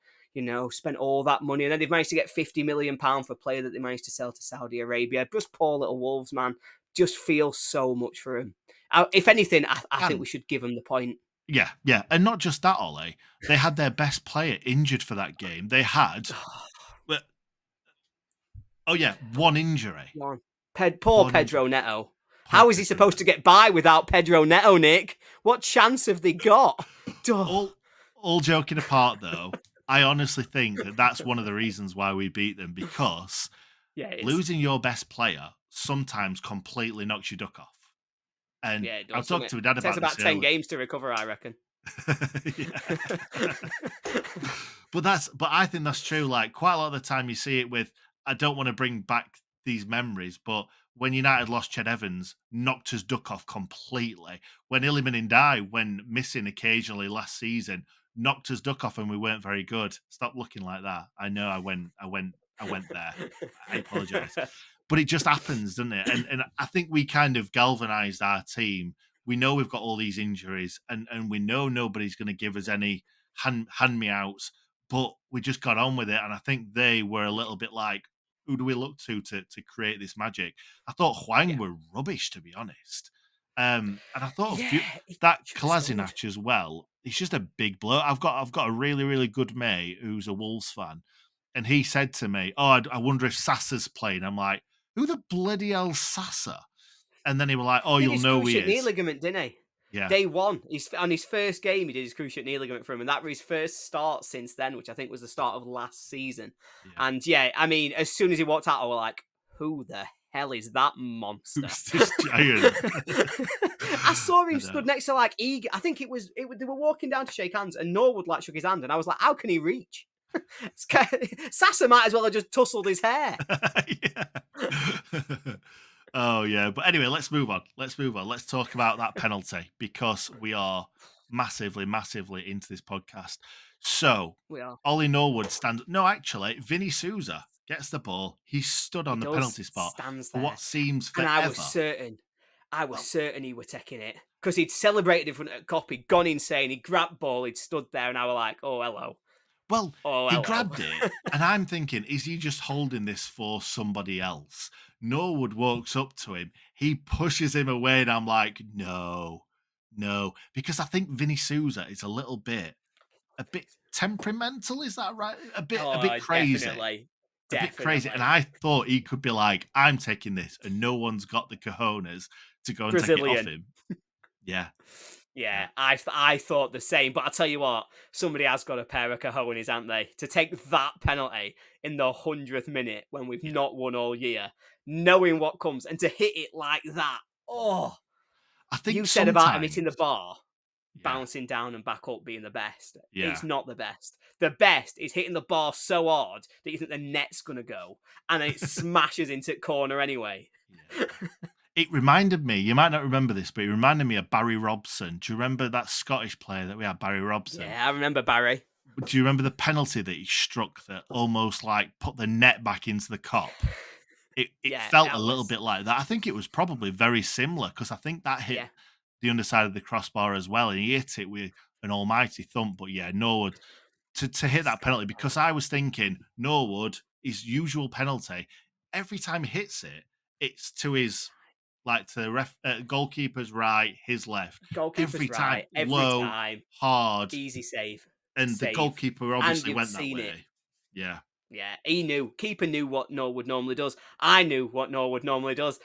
spent all that money. And then they've managed to get £50 million for a player that they managed to sell to Saudi Arabia. Just poor little Wolves, man. Just feel so much for him. If anything, I think we should give them the point. Yeah. And not just that, Ollie. They had their best player injured for that game. They had... one injury. Poor Pedro Neto. How is he supposed to get by without Pedro Neto, Nick? What chance have they got? All joking apart, though, I honestly think that that's one of the reasons why we beat them, because losing your best player sometimes completely knocks your duck off. And it does, I've talked to my dad about this. It takes about 10 games to recover, I reckon. But I think that's true. Like, quite a lot of the time you see it with, I don't want to bring back these memories, but when United lost Ched Evans, knocked us duck off completely. When Iliman Ndiaye went missing occasionally last season, knocked us duck off and we weren't very good. Stop looking like that. I know I went there. I apologize. But it just happens, doesn't it? And I think we kind of galvanized our team. We know we've got all these injuries and we know nobody's going to give us any hand-me-outs, but we just got on with it. And I think they were a little bit like, who do we look to create this magic? I thought Hwang were rubbish, to be honest. And I thought that Kolasinac as well, he's just a big bloke. I've got a really, really good mate who's a Wolves fan. And he said to me, "Oh, I wonder if Sassa's playing." I'm like, "Who the bloody hell's Sassa?" And then he was like, "Oh, you'll know who he is." Knee ligament, didn't he? Yeah. Day one, on his first game, he did his cruciate knee ligament for him, and that was his first start since then, which I think was the start of last season. Yeah. And I mean, as soon as he walked out, I was like, "Who the hell is that monster?" Who's this giant? I saw him stood next to like Egan. I think they were walking down to shake hands, and Norwood like shook his hand, and I was like, "How can he reach?" Sassa might as well have just tussled his hair. Oh, yeah. But anyway, let's move on. Let's talk about that penalty, because we are massively, massively into this podcast. So, we are. Ollie Norwood stands... No, actually, Vinny Souza gets the ball. He stood on the penalty spot for what seems forever. And I was certain he were taking it, because he'd celebrated in front of Cop. He'd gone insane. He grabbed ball. He'd stood there, and I was like, "Oh, hello." Well, he grabbed it, and I'm thinking, is he just holding this for somebody else? Norwood walks up to him, he pushes him away, and I'm like, no, because I think Vinny Souza is a bit temperamental. Is that right? A bit crazy. Definitely. A bit crazy. And I thought he could be like, I'm taking this, and no one's got the cojones to go and take it off him. Yeah, I thought the same, but I'll tell you what, somebody has got a pair of cojones, haven't they? To take that penalty in the 100th minute when we've not won all year, knowing what comes, and to hit it like that. Oh, I think you said about him hitting the bar, bouncing down and back up being the best. It's not the best. The best is hitting the bar so hard that you think the net's going to go, and then it smashes into corner anyway. Yeah. It reminded me, you might not remember this, but it reminded me of Barry Robson. Do you remember that Scottish player that we had, Barry Robson? Yeah, I remember Barry. Do you remember the penalty that he struck that almost like put the net back into the Kop? It felt a little bit like that. I think it was probably very similar, because I think that hit the underside of the crossbar as well, and he hit it with an almighty thump. But yeah, Norwood, to hit that penalty, because I was thinking, Norwood, his usual penalty, every time he hits it, it's to his like to the goalkeeper's right, his left, Goalkeeper's every time right every low, time. hard, Easy save. and the Save. goalkeeper And obviously you'd went that seen it. way. Yeah. Yeah, he knew. Keeper knew what Norwood normally does. I knew what Norwood normally does.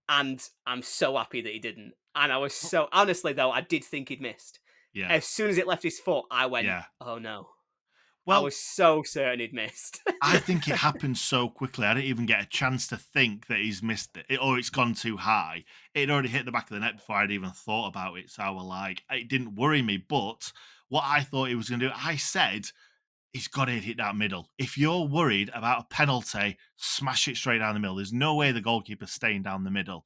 And I'm so happy that he didn't. And I was Well, so honestly though, I did think he'd missed. yeah. As soon as it left his foot, I went, Yeah. oh no. I Well, was so certain he'd missed. I think it happened so quickly. I didn't even get a chance to think that he's missed it or it's gone too high. It already hit the back of the net before I'd even thought about it. So I was like, it didn't worry me. But what I thought he was going to do, I said, he's got to hit that middle. If you're worried about a penalty, smash it straight down the middle. There's no way the goalkeeper's staying down the middle.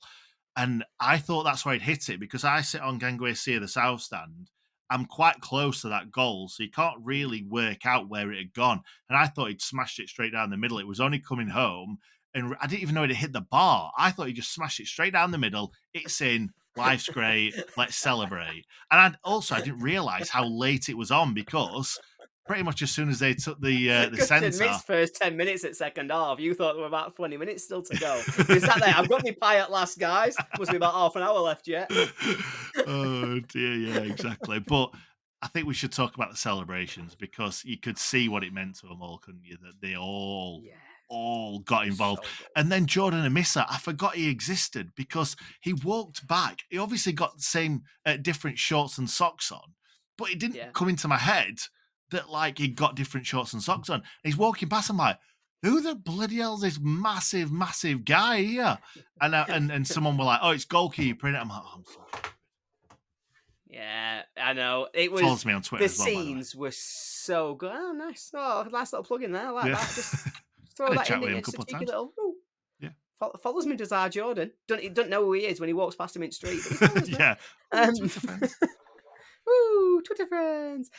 And I thought that's where he'd hit it because I sit on Gangway Sea, the south stand. I'm quite close to that goal, so you can't really work out where it had gone. And I thought he'd smashed it straight down the middle. It was only coming home, and I didn't even know it hit the bar. I thought he just smashed it straight down the middle. It's in. Life's great. Let's celebrate. And I didn't realize how late it was on because pretty much as soon as they took the centre, first 10 minutes at second half. You thought there were about 20 minutes still to go. You sat there, I've got my pie at last, guys. Must be about half an hour left yet. Oh dear, yeah, exactly. But I think we should talk about the celebrations because you could see what it meant to them all, couldn't you? That they all got involved. So And then Jordan Amissa, I forgot he existed because he walked back. He obviously got the same different shorts and socks on, but it didn't come into my head that like he got different shorts and socks on. And he's walking past. I'm like, who the bloody hell is this massive, massive guy here? And someone were like, oh, it's goalkeeper. And I'm like, oh, I'm sorry. Yeah, I know. It was follows me on Twitter. The as well, scenes were so good. Oh, nice. Oh, nice little plug in there. I like yeah. that. Just throw that chat in with there. him a It's a couple of cheeky times. little. Ooh. Yeah. Follows me, does our Jordan. Don't know who he is when he walks past him in the street. But he follows me. Yeah. Twitter friends. Woo, Twitter friends.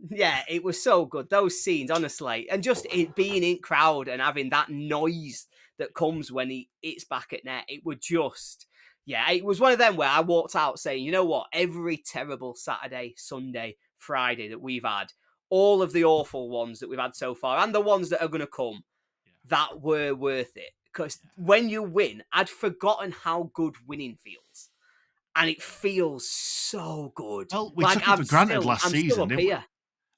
Yeah, it was so good. Those scenes, honestly, and just it being in crowd and having that noise that comes when he hits back at net. It would just, yeah, it was one of them where I walked out saying, you know what? Every terrible Saturday, Sunday, Friday that we've had, all of the awful ones that we've had so far, and the ones that are going to come, that were worth it. Because when you win, I'd forgotten how good winning feels. And it feels so good. Well, we took it for granted last season. I'm still up here.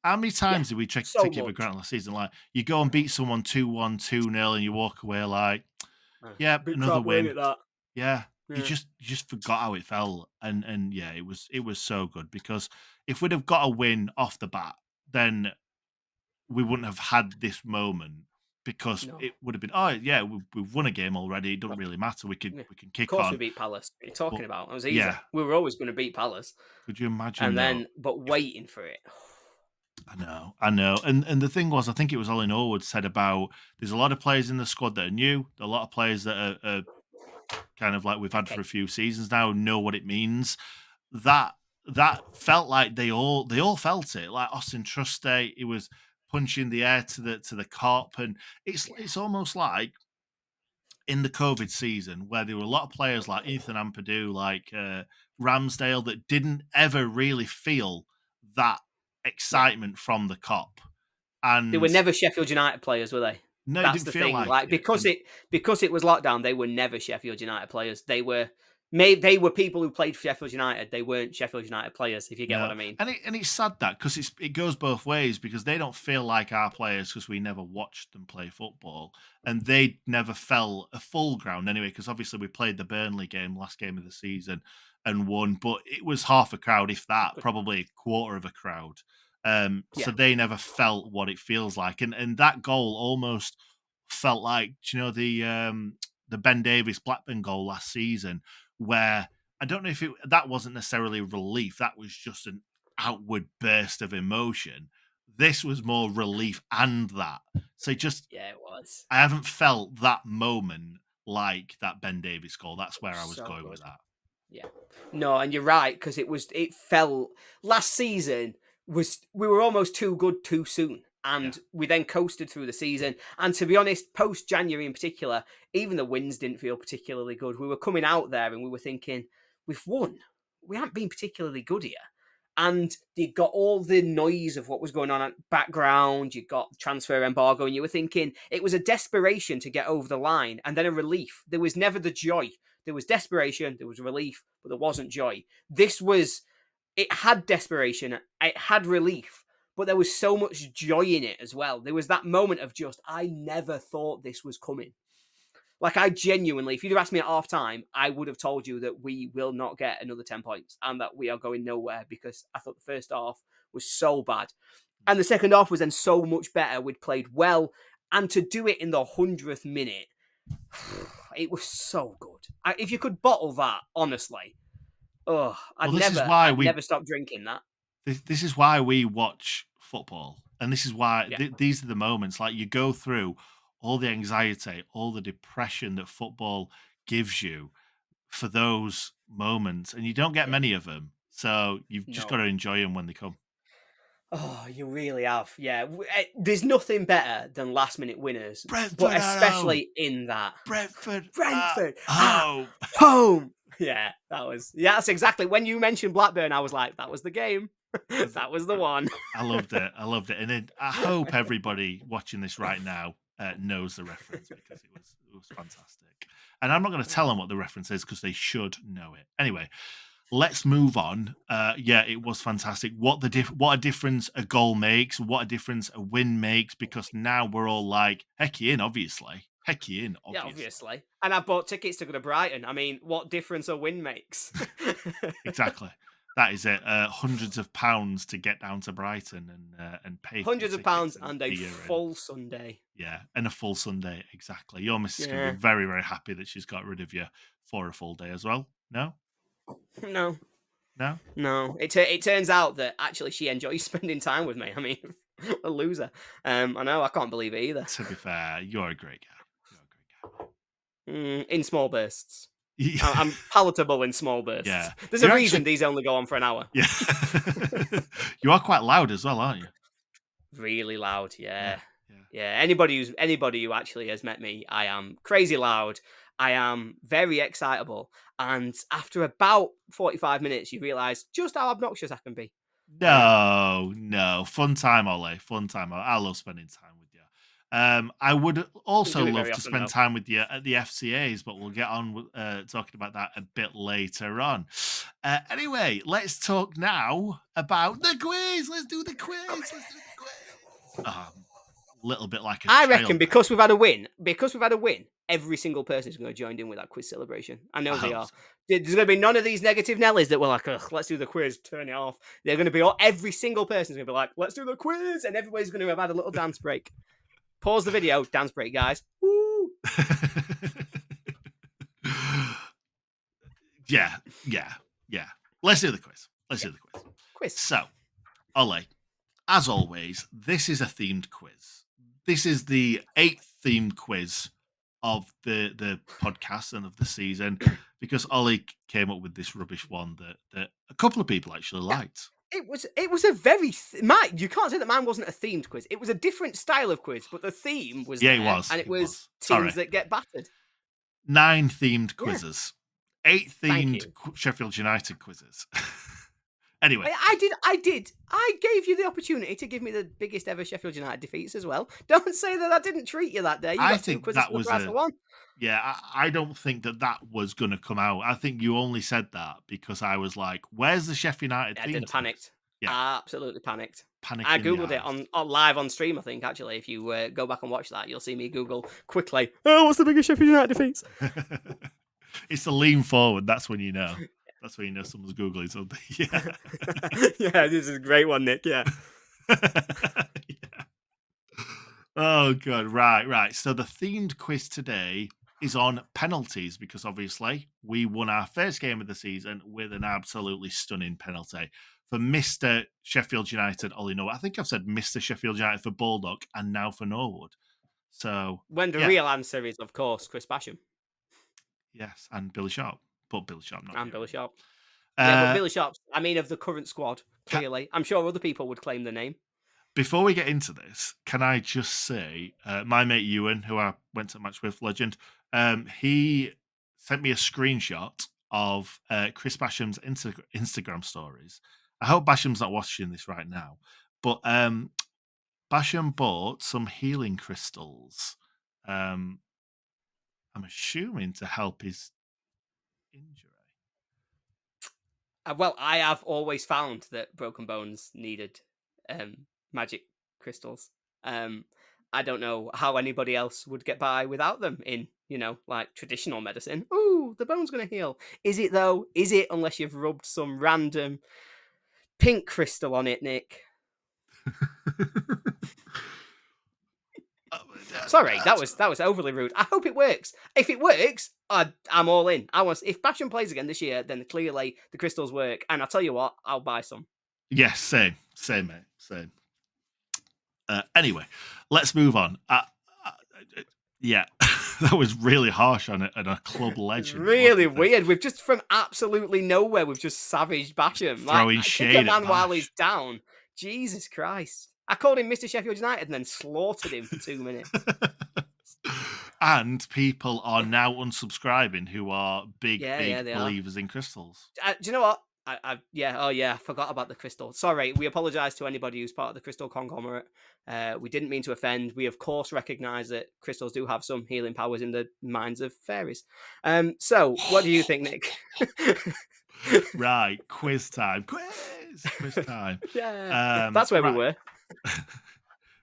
How many times did we take it for granted last season? Like, you go and beat someone 2-1, 2-0, and you walk away like, yeah, another win. Yeah. You just forgot how it felt. And yeah, it was so good because if we'd have got a win off the bat, then we wouldn't have had this moment. Because it would have been, oh yeah, we've won a game already. It doesn't really matter. We can kick on. Of course, we beat Palace. What are you talking about? It was easy. Yeah. We were always going to beat Palace. Could you imagine? And then, but waiting for it. I know. And the thing was, I think it was Ollie Norwood said about there's a lot of players in the squad that are new. A lot of players that are kind of like we've had for a few seasons now, know what it means. That felt like they all felt it. Like Austin Trusty, he was punching the air to the cop, and it's almost like in the COVID season where there were a lot of players like Ethan Ampadu, like Ramsdale, that didn't ever really feel that excitement from the cop, and they were never Sheffield United players, were they? No, that's the thing. Like because it was lockdown, they were never Sheffield United players. They were people who played for Sheffield United. They weren't Sheffield United players, if you get what I mean. And it's sad that because it goes both ways because they don't feel like our players because we never watched them play football and they never felt a full ground anyway. Because obviously we played the Burnley game, last game of the season, and won, but it was half a crowd, if that, probably a quarter of a crowd. So they never felt what it feels like, and that goal almost felt like, the Ben Davies Blackburn goal last season. Where I don't know if that wasn't necessarily relief, that was just an outward burst of emotion. This was more relief and that. So it was. I haven't felt that moment like that Ben Davies goal. That's where I was going with that. Yeah. No, and you're right, because it felt last season we were almost too good too soon. And we then coasted through the season. And to be honest, post-January in particular, even the wins didn't feel particularly good. We were coming out there and we were thinking, we've won. We haven't been particularly good here. And you got all the noise of what was going on at background. You got the transfer embargo. And you were thinking it was a desperation to get over the line and then a relief. There was never the joy. There was desperation, there was relief, but there wasn't joy. It had desperation, it had relief, but there was so much joy in it as well. There was that moment of just, I never thought this was coming. Like, I genuinely, if you'd have asked me at half time, I would have told you that we will not get another 10 points and that we are going nowhere, because I thought the first half was so bad. And the second half was then so much better. We'd played well. And to do it in the 100th minute, it was so good. If you could bottle that, honestly, I'd never stop drinking that. This is why we watch football. And this is why these are the moments, like, you go through all the anxiety, all the depression that football gives you for those moments, and you don't get many of them. So you've just got to enjoy them when they come. Oh, you really have. Yeah. There's nothing better than last minute winners. Brentford but especially in that. Brentford home. Home. Yeah, that's exactly. When you mentioned Blackburn, I was like, that was the game. That was the one. I loved it. And then I hope everybody watching this right now knows the reference, because it was fantastic. And I'm not going to tell them what the reference is, because they should know it. Anyway, let's move on. It was fantastic. What a difference a goal makes, what a difference a win makes, because now we're all like, heck you in, obviously. Yeah, obviously. And I bought tickets to go to Brighton. I mean, what difference a win makes? Exactly. That is it. Hundreds of pounds to get down to Brighton and pay. Hundreds of pounds and a full Sunday. Yeah, and a full Sunday, exactly. Your missus is going to be very, very happy that she's got rid of you for a full day as well. No? It turns out that actually she enjoys spending time with me. I mean, a loser. I know, I can't believe it either. To be fair, you're a great guy. In small bursts. I'm palatable in small bursts. Yeah. There's a reason these only go on for an hour. Yeah. You are quite loud as well, aren't you? Really loud, yeah. Anybody who actually has met me, I am crazy loud. I am very excitable. And after about 45 minutes, you realise just how obnoxious I can be. No. Fun time, Ollie. Fun time. I love spending time with you. I would also love to spend time with you at the FCAs, but we'll get on with talking about that a bit later on. Anyway, let's talk now about the quiz. Let's do the quiz. Little bit like I reckon because we've had a win, every single person is going to join in with that quiz celebration. I know they are. There's going to be none of these negative Nellies that were like, ugh, let's do the quiz, turn it off. They're going to be every single person is going to be like, let's do the quiz, and everybody's going to have had a little dance break. Pause the video, dance break, guys. Woo! Yeah. Let's do the quiz. So, Ollie, as always, this is a themed quiz. This is the 8th themed quiz of the podcast and of the season, because Ollie came up with this rubbish one that a couple of people actually liked. It was a very Matt. You can't say that mine wasn't a themed quiz. It was a different style of quiz, but the theme was it was, and it was teams that get battered. 9 themed quizzes, 8 themed Sheffield United quizzes. Anyway, I gave you the opportunity to give me the biggest ever Sheffield United defeats as well. Don't say that I didn't treat you that day. I think that was one. Yeah, I don't think that was going to come out. I think you only said that because I was like, "Where's the Sheffield United?" I did panicked. Yeah, absolutely panicked. Panic. I googled it on live on stream. I think actually, if you go back and watch that, you'll see me Google quickly. Oh, what's the biggest Sheffield United defeats? It's the lean forward. That's when you know. That's when you know someone's Googling something. Yeah, this is a great one, Nick. Yeah. Oh, God. Right. So the themed quiz today is on penalties, because obviously we won our first game of the season with an absolutely stunning penalty for Mr. Sheffield United, Ollie Norwood. I think I've said Mr. Sheffield United for Bulldog and now for Norwood. So when the real answer is, of course, Chris Basham. Yes, and Billy Sharp. But Billy Sharp, not and Billy Sharp. But Billy Sharp's, I mean, of the current squad, clearly. I'm sure other people would claim the name. Before we get into this, can I just say, my mate Ewan, who I went to match with, legend, he sent me a screenshot of Chris Basham's Instagram stories. I hope Basham's not watching this right now, but Basham bought some healing crystals. I'm assuming to help his injury? Well, I have always found that Broken Bones needed magic crystals. I don't know how anybody else would get by without them in, like traditional medicine. Ooh, the bone's going to heal. Is it though? Is it, unless you've rubbed some random pink crystal on it, Nick? Sorry, that was overly rude. I hope it works. If it works, I'm all in. If Bastion plays again this year, then clearly the crystals work. And I'll tell you what, I'll buy some. Yes, same, mate, same. Anyway, let's move on. Yeah, that was really harsh on a club legend. Really weird. We've just, from absolutely nowhere, we've just savaged Basham. Throwing shade kick a man at while Bash. he's down. Jesus Christ. I called him Mr. Sheffield United and then slaughtered him for 2 minutes. And people are now unsubscribing who are big believers in crystals. Do you know what? I forgot about the crystal. Sorry, we apologise to anybody who's part of the crystal conglomerate. We didn't mean to offend. We, of course, recognise that crystals do have some healing powers in the minds of fairies. So, what do you think, Nick? Right, quiz time. Quiz time. Yeah, that's where we were.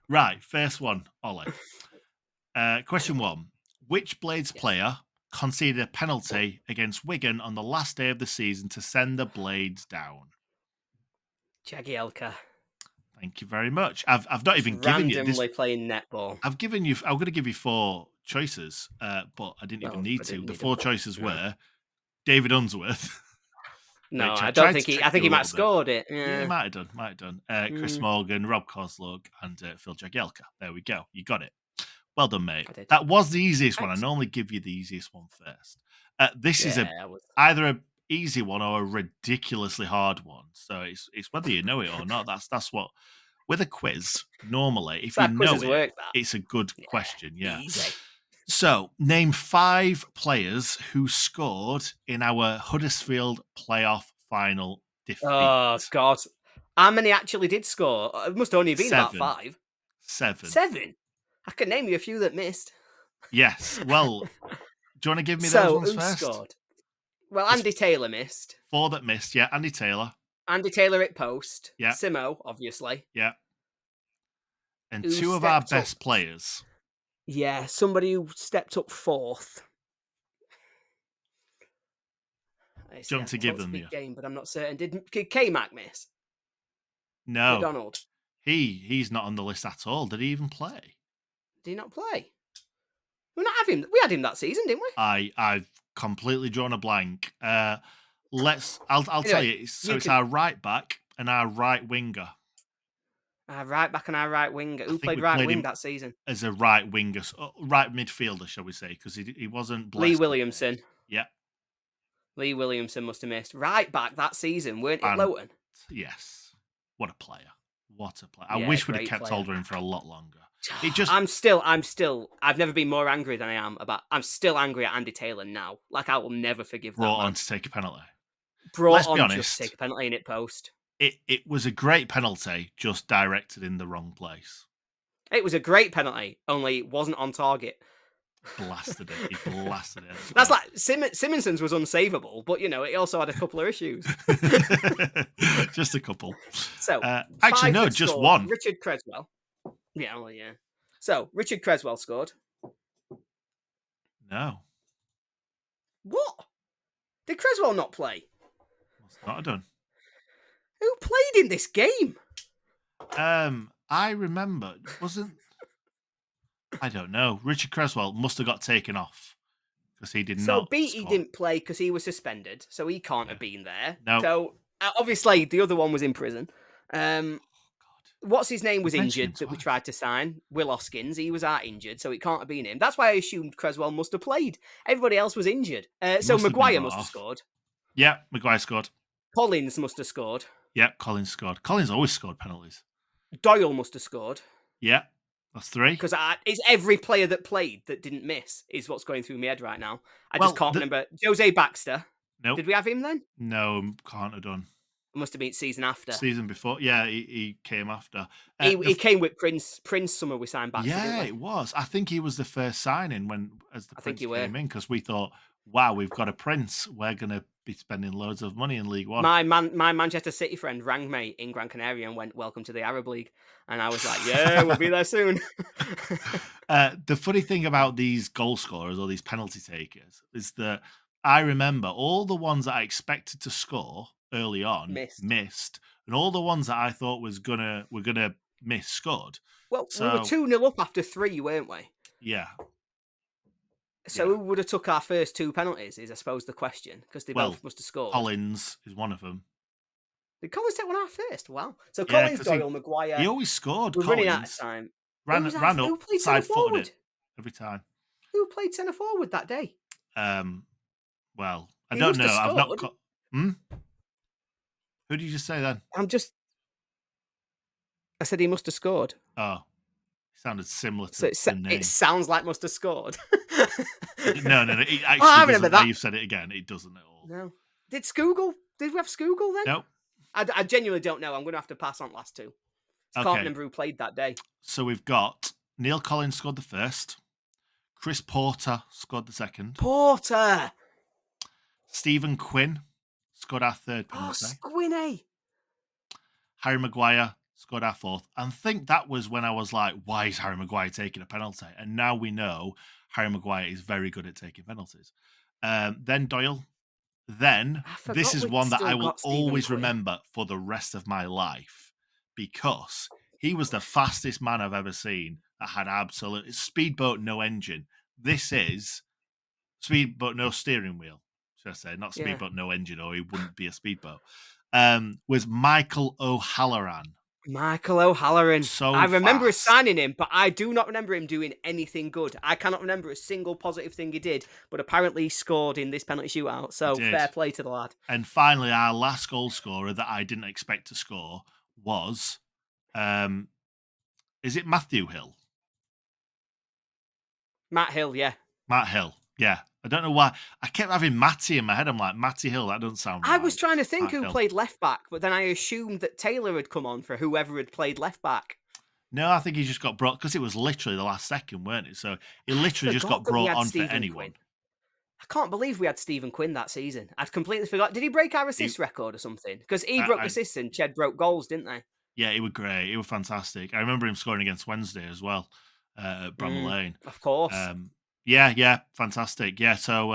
Right, first one, Ollie. Question 1. Which Blades player conceded a penalty against Wigan on the last day of the season to send the Blades down? Jagielka. Thank you very much. I've not even given you this. Randomly playing netball. I'm going to give you 4 choices, but I didn't even need to. The 4 choices were David Unsworth. No, I don't think he. I think he might have scored it. Yeah, he might have done. Chris Morgan, Rob Kozlug, and Phil Jagielka. There we go. You got it. Well done, mate. That was the easiest one. I normally give you the easiest one first. This is either a easy one or a ridiculously hard one. So it's whether you know it or not. That's what, with a quiz, normally, if you know it, it's a good question. Yeah. Easy. So, name 5 players who scored in our Huddersfield playoff final defeat. Oh, God. How many actually did score? It must only have been about 5. 7? I can name you a few that missed. Yes. Well, do you want to give me those ones who first? Scored? Well, Andy Taylor missed. 4 that missed, yeah. Andy Taylor. Andy Taylor at post. Yeah. Simo, obviously. Yeah. And 2 of our best players. Yeah, somebody who stepped up 4th. Do you want to give them the game, but I'm not certain. Did K-Mac miss? No. McDonald. He's not on the list at all. Did he even play? Did he not play? We had him that season, didn't we? I've completely drawn a blank. I'll tell you. So it's our right back and our right winger. Our right back and our right winger. Who played right wing that season? As a right winger, right midfielder, shall we say? Because he wasn't blessed. Lee Williamson. Yeah. Lee Williamson must have missed. Right back that season, weren't it, Lowton? Yes. What a player. I wish we'd have kept hold of him for a lot longer. I've never been more angry than I am I'm still angry at Andy Taylor now. Like, I will never forgive that. Brought on to take a penalty. Let's be honest, just take a penalty in it post. It was a great penalty, just directed in the wrong place. It was a great penalty, only it wasn't on target. Blasted it. He blasted it. That's like Simonson's was unsavable, but it also had a couple of issues. Just a couple. So actually, no, just scored. one. Richard Creswell. Yeah, well, yeah. So Richard Creswell scored. No. What? Did Creswell not play? Must not have done. Who played in this game? I remember. I don't know. Richard Creswell must have got taken off because he did not. So Beattie didn't play because he was suspended, so he can't have been there. No. So obviously the other one was in prison. What's his name was injured that we tried to sign? Will Hoskins. He was injured, so it can't have been him. That's why I assumed Creswell must have played. Everybody else was injured. So Maguire must have scored. Yeah, Maguire scored. Collins must have scored. Yeah, Collins scored. Collins always scored penalties. Doyle must have scored. Yeah, that's 3. Because it's every player that played that didn't miss is what's going through my head right now. I just can't remember. Jose Baxter. Nope. Did we have him then? No, can't have done. It must have been season after. Season before. Yeah, he came after. He came with Prince summer we signed back. Yeah, it was. I think he was the first signing as the Prince came in because we thought, wow, we've got a prince. We're going to be spending loads of money in League One. My Manchester City friend rang me in Gran Canaria and went, "Welcome to the Arab League," and I was like, "Yeah, we'll be there soon." The funny thing about these goal scorers or these penalty takers is that I remember all the ones that I expected to score early on Missed. missed, and all the ones that I thought were gonna miss scored. Well, we were So 2-0 up after 3, weren't we? yeah, So yeah. who would have took our first 2 penalties is, I suppose, the question, because they Well, both must have scored. Collins is one of them. Did Collins take one our first? Wow. So Yeah, Collins, because Doyle, he Maguire. always scored. We're running out of Collins time. ran up, Who played centre side footed forward? it every time. Who played centre forward that day? Well, I He don't must know. have I've not. scored. Hmm? Who did you just say then? I said he must have scored. Oh, he sounded similar So to the it name. sounds like must have scored. No, it Oh, I actually remember doesn't. Now that. you've said it again, it doesn't at all. No. Did Skoogle? Did we have Skoogle then? Nope. I genuinely don't know. I'm going to have to pass on last 2. I can't Okay, remember who played that day. so we've got Neil Collins scored the first, Chris Porter scored the second, Porter. Stephen Quinn scored our third Oh, penalty, Squinny. Harry Maguire scored our fourth. And I think that was when I was like, why is Harry Maguire taking a penalty? And now we know Harry Maguire is very good at taking penalties. Then Doyle. Then I this forgot is we'd one that still I will got Stephen always Quinn. remember for the rest of my life because he was the fastest man I've ever seen that had absolute speedboat, no engine. This is speedboat, no steering wheel, should I say? Not Yeah. speedboat, no engine, or he wouldn't be a speedboat. Was Michael O'Halloran. Michael O'Halloran. So I remember us fast. signing him, but I do not remember him doing anything good. I cannot remember a single positive thing he did, but apparently he scored in this penalty shootout. So He did. fair play to the lad. And finally, our last goal scorer that I didn't expect to score was, is it Matthew Hill? Matt Hill, yeah. Matt Hill, yeah. I don't know why. I kept having Matty in my head. I'm like, Matty Hill, that doesn't sound right. I was trying to think Matt who Hill. played left back, but then I assumed that Taylor had come on for whoever had played left back. No, I think he just got brought because it was literally the last second, weren't it? So he literally just got brought on for anyone. Quinn. I can't believe we had Stephen Quinn that season. I'd completely forgot. Did he break our assist record or something? Because he broke assists and Ched broke goals, didn't they? Yeah, he was great. He was fantastic. I remember him scoring against Wednesday as well at Bramall Lane. Of course. Yeah, fantastic. Yeah, so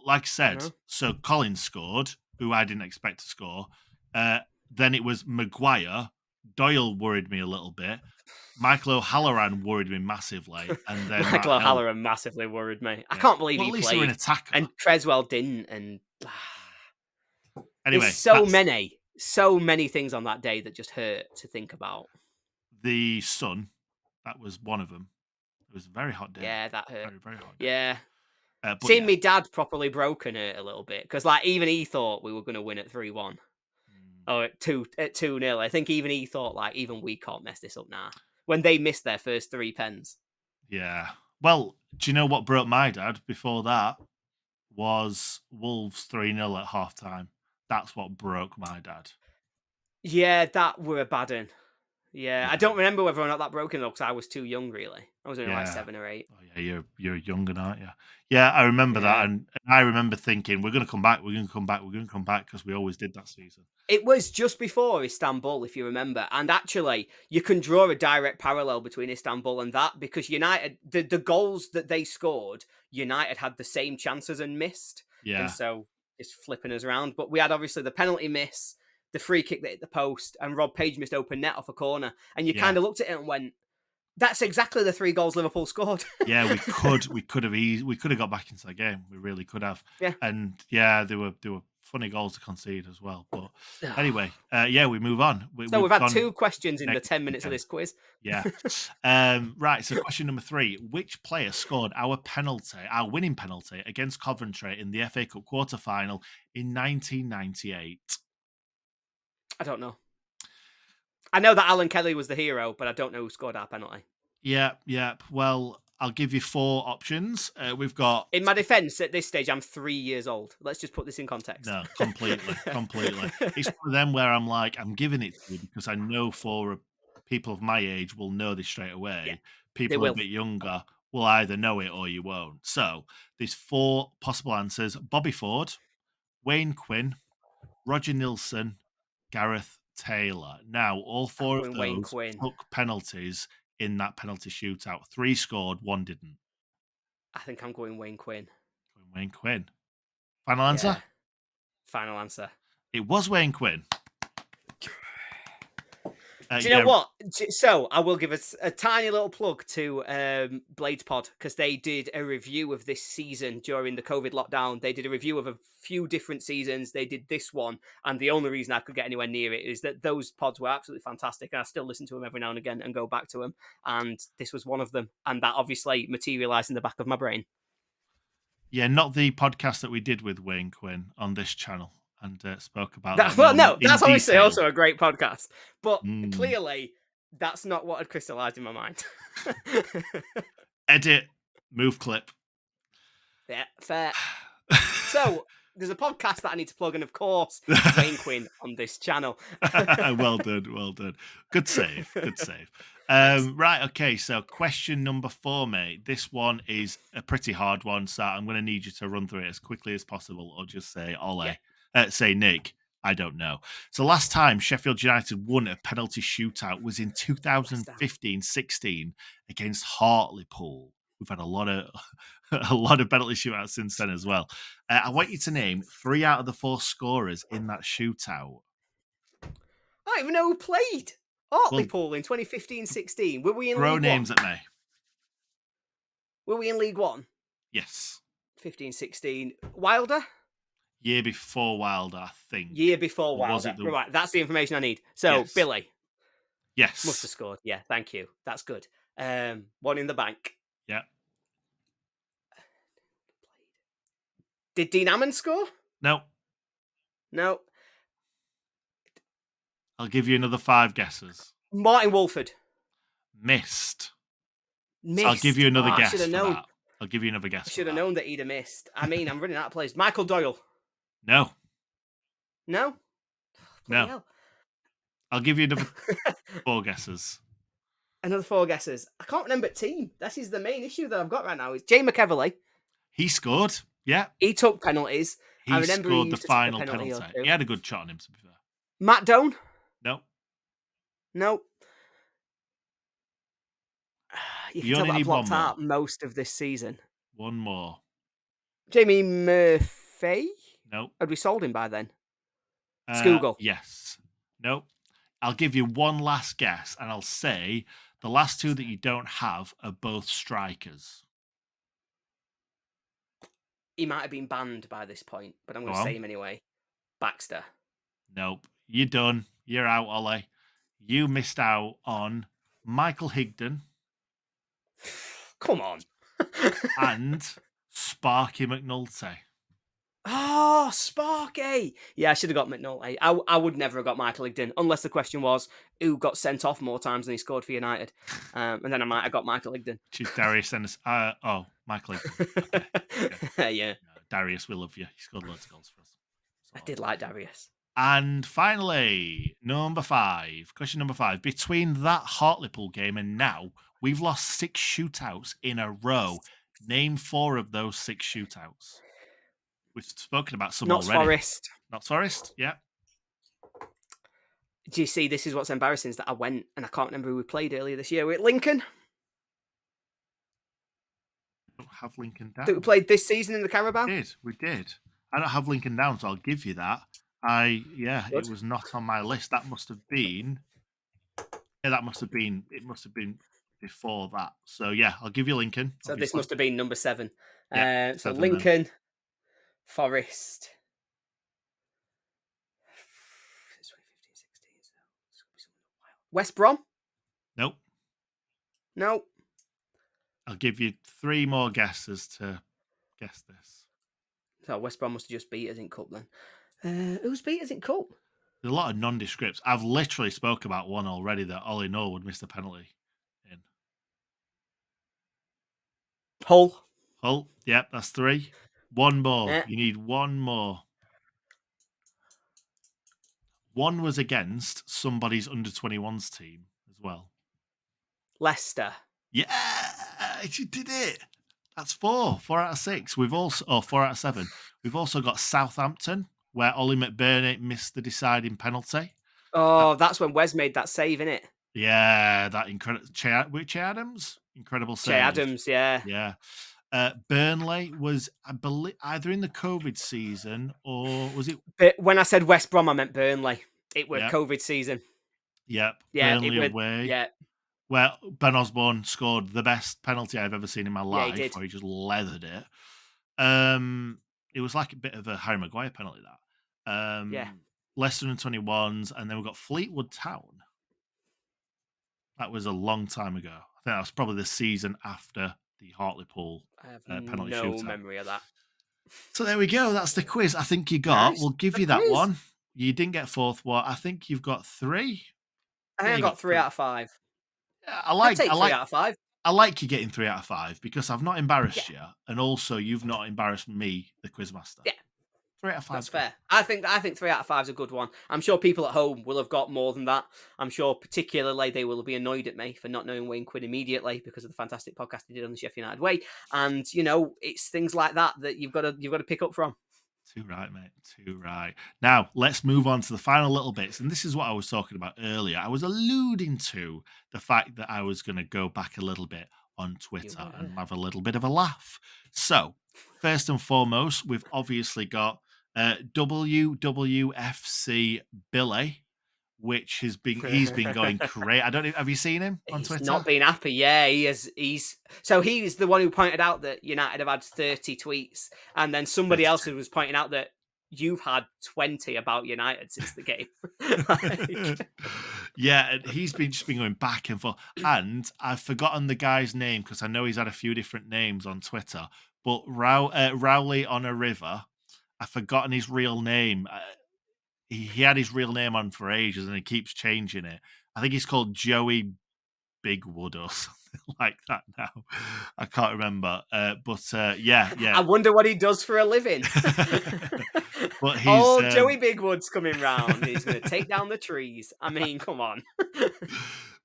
like I said, so Collins scored, who I didn't expect to score. Then it was Maguire. Doyle worried me a little bit. Michael O'Halloran worried me massively, and then Michael O'Halloran massively worried me. Yeah. I can't believe he at least played. They were an attacker. And Creswell didn't. And anyway, there's so many things on that day that just hurt to think about. The sun, that was one of them. It was a very hot day. Yeah, that hurt. Very, very hot day. Yeah. Seeing me dad properly broken hurt a little bit because, like, even he thought we were going to win at 3-1 or at 2-0. I think even he thought, like, even we can't mess this up now. When they missed their first 3 pens. Yeah. Well, do you know what broke my dad before that? Was Wolves 3-0 at half time. That's what broke my dad. Yeah, that were a bad one. Yeah, I don't remember whether or not that broke him though, because I was too young, really. I was only like 7 or 8. Oh, yeah, you're younger, aren't you? Yeah, I remember that, and I remember thinking, we're going to come back, because we always did that season. It was just before Istanbul, if you remember, and actually, you can draw a direct parallel between Istanbul and that, because United, the goals that they scored, United had the same chances and missed. Yeah. And so, it's flipping us around. But we had, obviously, the penalty miss, the free kick that hit the post, and Rob Page missed open net off a corner. And you kind of looked at it and went, that's exactly the 3 goals Liverpool scored. Yeah, we could have got back into the game. We really could have. Yeah. And yeah, there were funny goals to concede as well. But anyway, we move on. We've had 2 questions in the 10 minutes of this quiz. Yeah. Right. So question number 3: which player scored our winning penalty against Coventry in the FA Cup quarter-final in 1998? I don't know. I know that Alan Kelly was the hero, but I don't know who scored our penalty. Yeah. Well, I'll give you 4 options. We've got... In my defence, at this stage, I'm 3 years old. Let's just put this in context. No, completely. It's one of them where I'm like, I'm giving it to you because I know for people of my age will know this straight away. Yeah, people a bit younger will either know it or you won't. So there's 4 possible answers: Bobby Ford, Wayne Quinn, Roger Nilsson, Gareth Taylor. Now, all 4 of Going Wayne those Quinn. took penalties in that penalty shootout. 3 scored, 1 didn't. I think I'm going Wayne Quinn. Wayne Quinn. Final answer? Yeah. Final answer. It was Wayne Quinn. Do you know what? So I will give a tiny little plug to Blades Pod, because they did a review of this season during the COVID lockdown. They did a review of a few different seasons. They did this one, and the only reason I could get anywhere near it is that those pods were absolutely fantastic, and I still listen to them every now and again and go back to them. And this was one of them, and that obviously materialised in the back of my brain. Yeah, not the podcast that we did with Wayne Quinn on this channel and spoke about that. Well, no, that's obviously detail. also a great podcast, but clearly that's not what had crystallised in my mind. Edit, move clip. Yeah, fair. So there's a podcast that I need to plug, and of course, Wayne Quinn on this channel. Well done. Good save. Right, okay, so question number 4, mate. This one is a pretty hard one, so I'm going to need you to run through it as quickly as possible, or just say Ole. Yeah. Say Nick. I don't know. So last time Sheffield United won a penalty shootout was in 2015-16 against Hartlepool. We've had a lot of penalty shootouts since then as well. I want you to name 3 out of the 4 scorers in that shootout. I don't even know who played Hartlepool in 2015-16. Were we in throw League names 1? at me. Were we in League 1? Yes. 15-16. Wilder? Year before Wilder, I think. Year before Wilder. Right, that's the information I need. So, yes. Billy. Yes. Must have scored. Yeah, thank you. That's good. One in the bank. Yeah. Did Dean Hammond score? No. I'll give you another 5 guesses. Martin Wolford. Missed. So I'll give you another guess for that. I'll give you another guess. I should have known that he'd have missed. I mean, I'm running out of plays. Michael Doyle. No. No? No. Hell. I'll give you another 4 guesses. Another 4 guesses. I can't remember team. This is the main issue that I've got right now. Is Jay McEverley. He scored. Yeah. He took penalties. I remember scored the final penalty. He had a good shot on him, to be fair. Matt Doan? No. You can tell that I've blocked out most of this season. One more. Jamie Murphy? No. Had we sold him by then? Skugel? Yes. No. I'll give you one last guess, and I'll say the last 2 that you don't have are both strikers. He might have been banned by this point, but I'm going to say him anyway. Baxter? Nope. You're done. You're out, Ollie. You missed out on Michael Higdon. Come on. And Sparky McNulty. Oh, Sparky. Yeah, I should have got McNulty. I would never have got Michael Higdon, unless the question was who got sent off more times than he scored for United. And then I might have got Michael Higdon. Choose Darius Ennis. Michael Higdon. Okay. Yeah. No, Darius, we love you. He scored loads of goals for us. I did like Darius. And finally, question number 5. Between that Hartlepool game and now, we've lost 6 shootouts in a row. Name 4 of those 6 shootouts. We've spoken about some already. Notts Forest, yeah. Do you see, this is what's embarrassing, is that I went and I can't remember who we played earlier this year. We're at Lincoln. I don't have Lincoln down. That we played this season in the Carabao? We did. I don't have Lincoln down, so I'll give you that. It was not on my list. That must have been. Yeah, it must have been before that. So yeah, I'll give you Lincoln. So this must have been number 7. Yeah, so Lincoln, Forest. West Brom? Nope. No. I'll give you 3 more guesses to guess this. So West Brom must have just beat us in Cup then. Who's beat us in Cup? There's a lot of nondescripts. I've literally spoke about one already that Ollie Norwood missed a penalty in. Hull. Yep, that's 3. One more. Yeah. You need one more. One was against somebody's under-21s team as well. Leicester. Yeah, You did it. That's 4 out of 6. We've also 4 out of 7. We've also got Southampton, where Ollie McBurney missed the deciding penalty. Oh, that's when Wes made that save, innit? Yeah, that incredible Che Adams, incredible Che save. Adams, yeah. Yeah. Burnley was, I believe, either in the COVID season or was it? But when I said West Brom, I meant Burnley. It were Yep, COVID season. yep. Yeah, it Burnley would. away, Yeah, where Ben Osborne scored the best penalty I've ever seen in my yeah, he life, did. where he just leathered it. It was like a bit of a Harry Maguire penalty, that. Yeah, Leicester and 21s, and then we've got Fleetwood Town. That was a long time ago. I think that was probably the season after the Hartlepool I have penalty no shootout. memory of that. So there we go. That's the quiz I think you got. Nice. We'll give A you that quiz. one. You didn't get fourth one. I think you've got 3. I Yeah, think I you got got 3 3. out of 5. Yeah, I'd take 3 out of 5. I like you getting 3 out of 5 because I've not Yeah, embarrassed you, and also you've not embarrassed me, the quizmaster. yeah, 3 out of 5 that's is good. fair. I think 3 out of 5 is a good one. I'm sure people at home will have got more than that. I'm sure particularly they will be annoyed at me for not knowing Wayne Quinn immediately because of the fantastic podcast he did on the Sheff United way. And it's things like that you've got to pick up from. Too right, mate. Too right. Now, let's move on to the final little bits. And this is what I was talking about earlier. I was alluding to the fact that I was going to go back a little bit on You Twitter were. and have a little bit of a laugh. So, first and foremost, we've obviously got WWFC Billy, which he's been going crazy. I don't know. Have you seen him on He's Twitter? not been happy. Yeah, he is. He's the one who pointed out that United have had 30 tweets, and then somebody else 32. who was pointing out that you've had 20 about United since the game. Like, Yeah, and he's been just been going back and forth. And I've forgotten the guy's name because I know he's had a few different names on Twitter. But Rowley on a River, I've forgotten his real name. He had his real name on for ages, and he keeps changing it. I think he's called Joey Bigwood or something like that now. I can't remember. Yeah, I yeah. wonder what he does for a living. But he's Oh, Joey Bigwood's coming round. He's going to take down the trees. I mean, come on.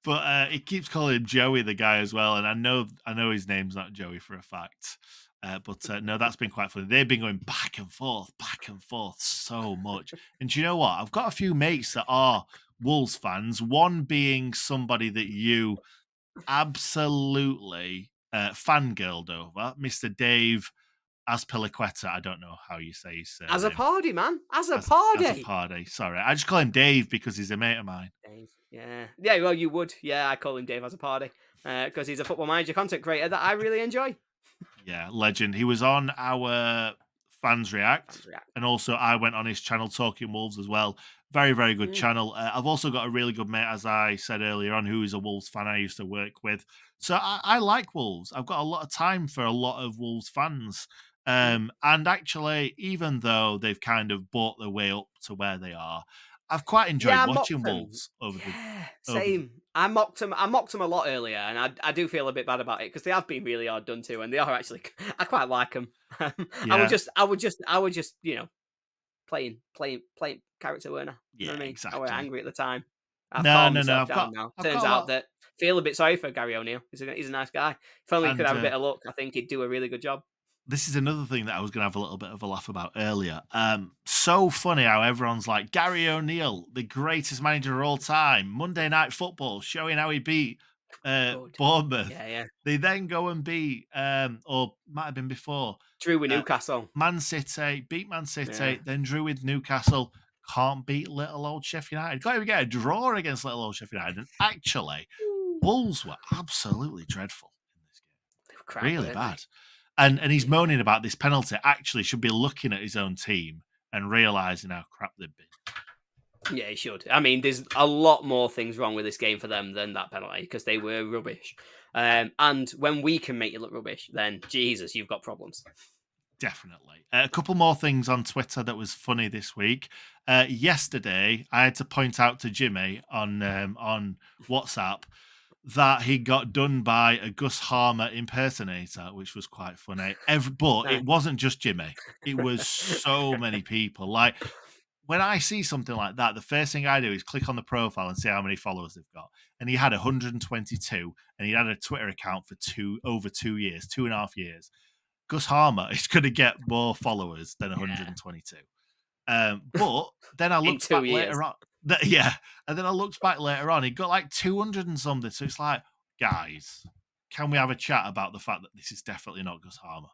but he keeps calling him Joey, the guy, as well. And I know his name's not Joey for a fact. No, that's been quite funny. They've been going back and forth so much. And do you know what? I've got a few mates that are Wolves fans. One being somebody that you absolutely fangirled over, Mr. Dave Azpilicueta. I don't know how you say his As a surname. party, man. As a As party. a party. Sorry, I just call him Dave because he's a mate of mine. Dave. Yeah. Yeah, well, you would. Yeah, I call him Dave as a party because he's a Football Manager content creator that I really enjoy. Yeah, legend. He was on our Fans React, and also I went on his channel Talking Wolves as well. Very, very good channel. I've also got a really good mate, as I said earlier on, who is a Wolves fan I used to work with. So I like Wolves. I've got a lot of time for a lot of Wolves fans. And actually, even though they've kind of bought their way up to where they are, I've quite enjoyed watching Wolves over the same. I mocked them a lot earlier, and I do feel a bit bad about it because they have been really hard done to, and they are actually. I quite like them. I would just playing character, weren't I? You know what I mean? exactly. I was angry at the time. I've No, calmed no, no. myself down now. Turns out that feel a bit sorry for Gary O'Neill. He's a nice guy. If only he could have a bit of luck, I think he'd do a really good job. This is another thing that I was going to have a little bit of a laugh about earlier. So funny how everyone's like, Gary O'Neill, the greatest manager of all time, Monday Night Football, showing how he beat Bournemouth. Yeah. They then go and beat, or might have been before, drew with Newcastle. Man City, beat Man City, then drew with Newcastle. Can't beat little old Sheff United. Can't even get a draw against little old Sheff United. And actually, Wolves were absolutely dreadful in this game. They were crap, really bad. And he's moaning about this penalty. Actually, should be looking at his own team and realising how crap they've been. Yeah, he should. I mean, there's a lot more things wrong with this game for them than that penalty because they were rubbish. And when we can make you look rubbish, then Jesus, you've got problems. Definitely. A couple more things on Twitter that was funny this week. Yesterday, I had to point out to Jimmy on WhatsApp that he got done by a Gus Harmer impersonator, which was quite funny. But it wasn't just Jimmy. It was so many people. Like, when I see something like that, the first thing I do is click on the profile and see how many followers they've got. And he had 122, and he had a Twitter account for over 2 years, 2.5 years. Gus Harmer is going to get more followers than 122. But then I In looked 2 back years. later on. Yeah. And then I looked back later on. He got like 200 and something. So it's like, guys, can we have a chat about the fact that this is definitely not Gus Harmer?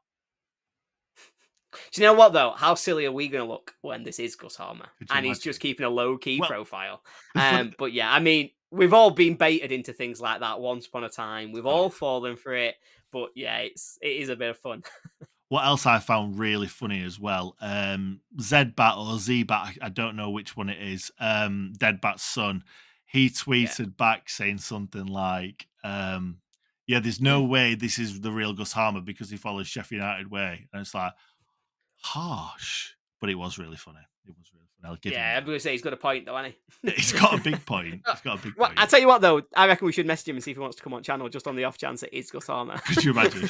Do you know what, though? How silly are we going to look when this is Gus Harmer? And he's just keeping a low-key profile. But yeah, I mean, we've all been baited into things like that once upon a time. We've all fallen for it. But yeah, it is a bit of fun. What else I found really funny as well, Zbat or Zbat, I don't know which one it is, Deadbat's son, he tweeted back saying something like, yeah, there's no way this is the real Gus Harmer because he follows Sheff United way. And it's like, harsh, but it was really funny. It was really funny. I'll give him that. I'm going to say he's got a point, though, hasn't he? He's got a big point. He's got a big point. I tell you what, though, I reckon we should message him and see if he wants to come on channel just on the off chance it is Gus Harmer. Could you imagine?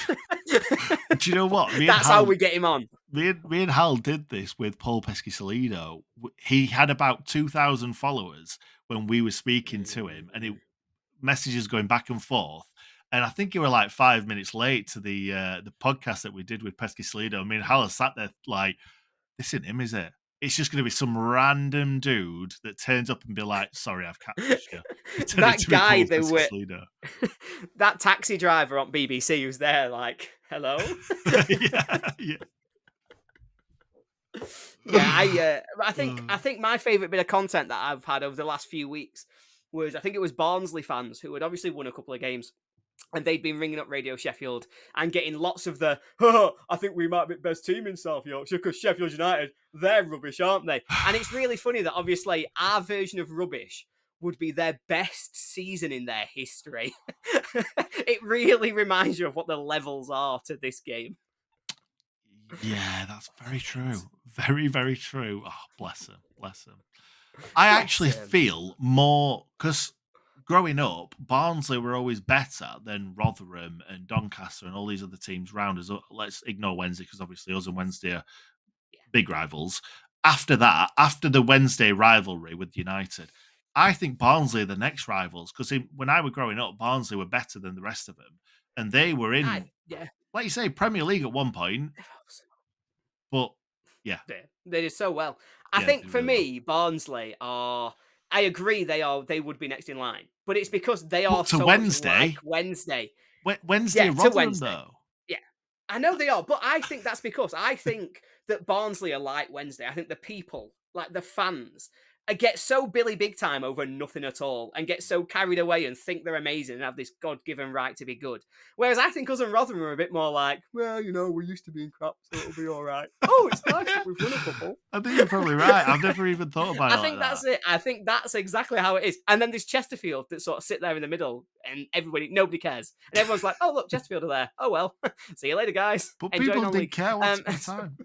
Do you know what? That's how we get him on. Me and Hal did this with Paul Pescasolido. He had about 2,000 followers when we were speaking to him, and messages going back and forth. And I think you were like 5 minutes late to the podcast that we did with Pescasolido. Me and Hal sat there like, this isn't him, is it? It's just going to be some random dude that turns up and be like, sorry, I've catfished you. That guy they were, that taxi driver on BBC who's there like, hello? I think my favourite bit of content that I've had over the last few weeks was, I think it was Barnsley fans who had obviously won a couple of games. And they'd been ringing up Radio Sheffield and getting lots of the, I think we might be the best team in South Yorkshire because Sheffield United, they're rubbish, aren't they? And it's really funny that obviously our version of rubbish would be their best season in their history. It really reminds you of what the levels are to this game. Yeah, that's very true. Very, very true. Oh, bless him. Bless him. I actually feel more, because growing up, Barnsley were always better than Rotherham and Doncaster and all these other teams round us. Let's ignore Wednesday, because obviously us and Wednesday are big rivals. After that, after the Wednesday rivalry with United, I think Barnsley are the next rivals, because when I was growing up, Barnsley were better than the rest of them. And they were in, like you say, Premier League at one point. But, yeah. They did so well. I think for me, Barnsley are... I agree they would be next in line, but it's because they are so much like Wednesday. Wednesday, Rotherham, though. Yeah, I know they are, but I think that's because I think that Barnsley are like Wednesday. I think the people, like the fans, get so Billy Big Time over nothing at all and get so carried away and think they're amazing and have this God-given right to be good. Whereas I think us and Rotherham are a bit more like, well, you know, we're used to being crap, so it'll be all right. Oh, it's nice that we've won a couple. I think you're probably right. I've never even thought about it. I think that's it. I think that's exactly how it is. And then there's Chesterfield that sort of sit there in the middle and nobody cares. And everyone's like, oh, look, Chesterfield are there. Oh, well. See you later, guys. But people didn't care once upon a time.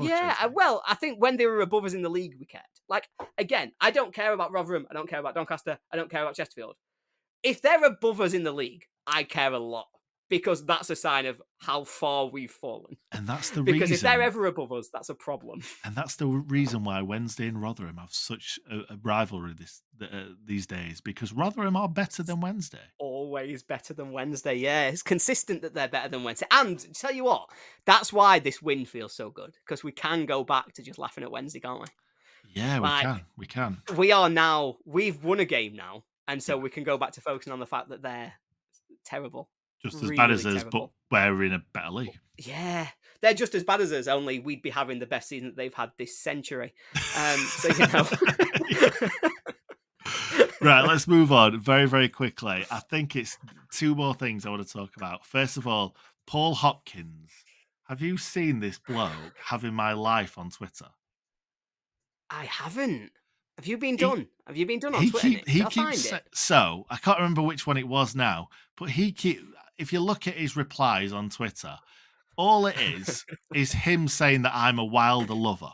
Yeah, well, I think when they were above us in the league, we cared. Like, again, I don't care about Rotherham. I don't care about Doncaster. I don't care about Chesterfield. If they're above us in the league, I care a lot because that's a sign of how far we've fallen. And that's the because reason. If they're ever above us, that's a problem. And that's the reason why Wednesday and Rotherham have such a rivalry these days, because Rotherham are better than Wednesday. Always better than Wednesday, yeah. It's consistent that they're better than Wednesday. And tell you what, that's why this win feels so good, because we can go back to just laughing at Wednesday, can't we? Yeah, we can. We've won a game now, and so we can go back to focusing on the fact that they're terrible. Just as bad as us, but we're in a better league. Yeah, they're just as bad as us, only we'd be having the best season that they've had this century. So, you know. Right, let's move on very, very quickly. I think it's two more things I want to talk about. First of all, Paul Hopkins. Have you seen this bloke having my life on Twitter? I haven't. Have you been done? Have you been done on Twitter? So I can't remember which one it was now, but if you look at his replies on Twitter, all it is him saying that I'm a Wilder lover.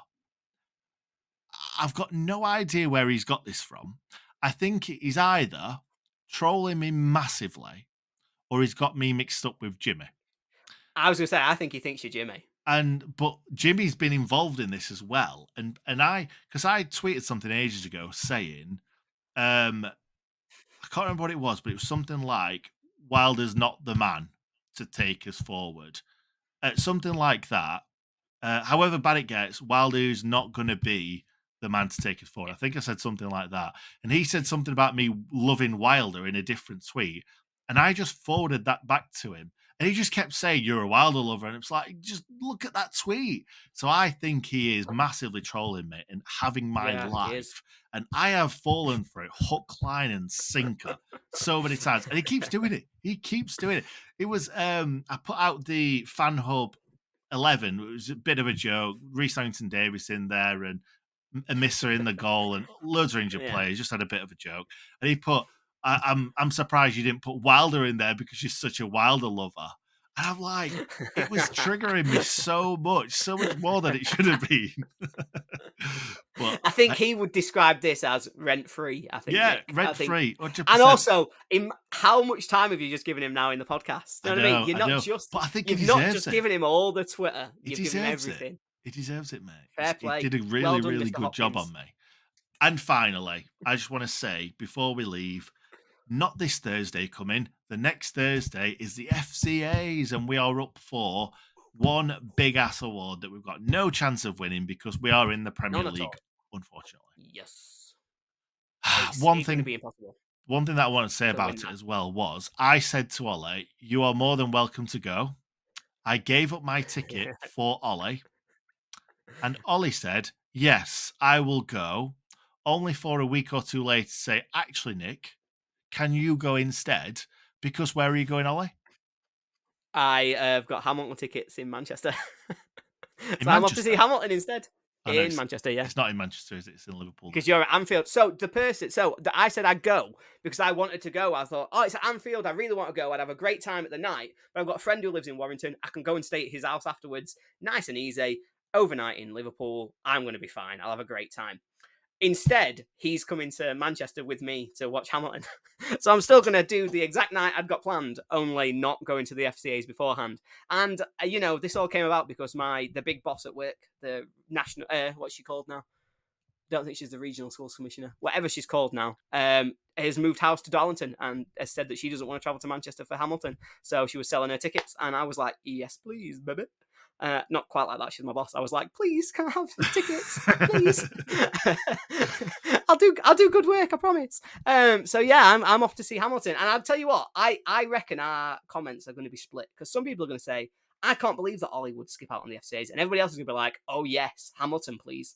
I've got no idea where he's got this from. I think he's either trolling me massively or he's got me mixed up with Jimmy. I was going to say, I think he thinks you're Jimmy. But Jimmy's been involved in this as well, and because I tweeted something ages ago saying, I can't remember what it was, but it was something like Wilder's not the man to take us forward, something like that. However bad it gets, Wilder's not going to be the man to take us forward. I think I said something like that. And he said something about me loving Wilder in a different tweet. And I just forwarded that back to him. And he just kept saying, "You're a Wilder lover." And it's like, just look at that tweet. So I think he is massively trolling me and having my Yeah, he is. life. And I have fallen for it hook, line, and sinker so many times. And he keeps doing it. He keeps doing it. It was, I put out the Fan Hub 11. It was a bit of a joke. Reece Harrington Davis in there and a misser in the goal and loads of injured players. Just had a bit of a joke. And he put, I'm surprised you didn't put Wilder in there because you're such a Wilder lover. And I'm like, it was triggering me so much more than it should have been. But I think he would describe this as rent-free. I think. Yeah, rent-free. 100%. And also, how much time have you just given him now in the podcast? You know what I mean? You're not just. But I think you've not just given him all the Twitter. You've given him everything. He deserves it, mate. Fair play. He did a really, really good job on me. And finally, I just want to say before we leave, not this Thursday coming. The next Thursday is the FCAs, and we are up for one big ass award that we've got no chance of winning because we are in the Premier League, unfortunately. Yes. One thing be impossible. One thing that I want to say about it as well was I said to Ollie, "You are more than welcome to go." I gave up my ticket for Ollie, and Ollie said, "Yes, I will go." Only for a week or two later to say, "Actually, Nick, can you go instead?" Because where are you going, Ollie? I have got Hamilton tickets in Manchester. So I'm off to see Hamilton instead. In Manchester, yeah. It's not in Manchester, is it? It's in Liverpool. Because you're at Anfield. So I said I'd go because I wanted to go. I thought, it's at Anfield. I really want to go. I'd have a great time at the night. But I've got a friend who lives in Warrington. I can go and stay at his house afterwards. Nice and easy. Overnight in Liverpool. I'm going to be fine. I'll have a great time. Instead, he's coming to Manchester with me to watch Hamilton. So I'm still going to do the exact night I'd got planned, only not going to the FCAs beforehand. And, this all came about because the big boss at work, the national, what's she called now? Don't think she's the regional schools commissioner. Whatever she's called now, has moved house to Darlington and has said that she doesn't want to travel to Manchester for Hamilton. So she was selling her tickets. And I was like, yes, please, baby. Not quite like that. She's my boss. I was like, please, can I have the tickets? Please. I'll do good work, I promise. So yeah, I'm off to see Hamilton. And I'll tell you what, I reckon our comments are going to be split because some people are going to say, I can't believe that Ollie would skip out on the FCAs. And everybody else is going to be like, oh yes, Hamilton, please.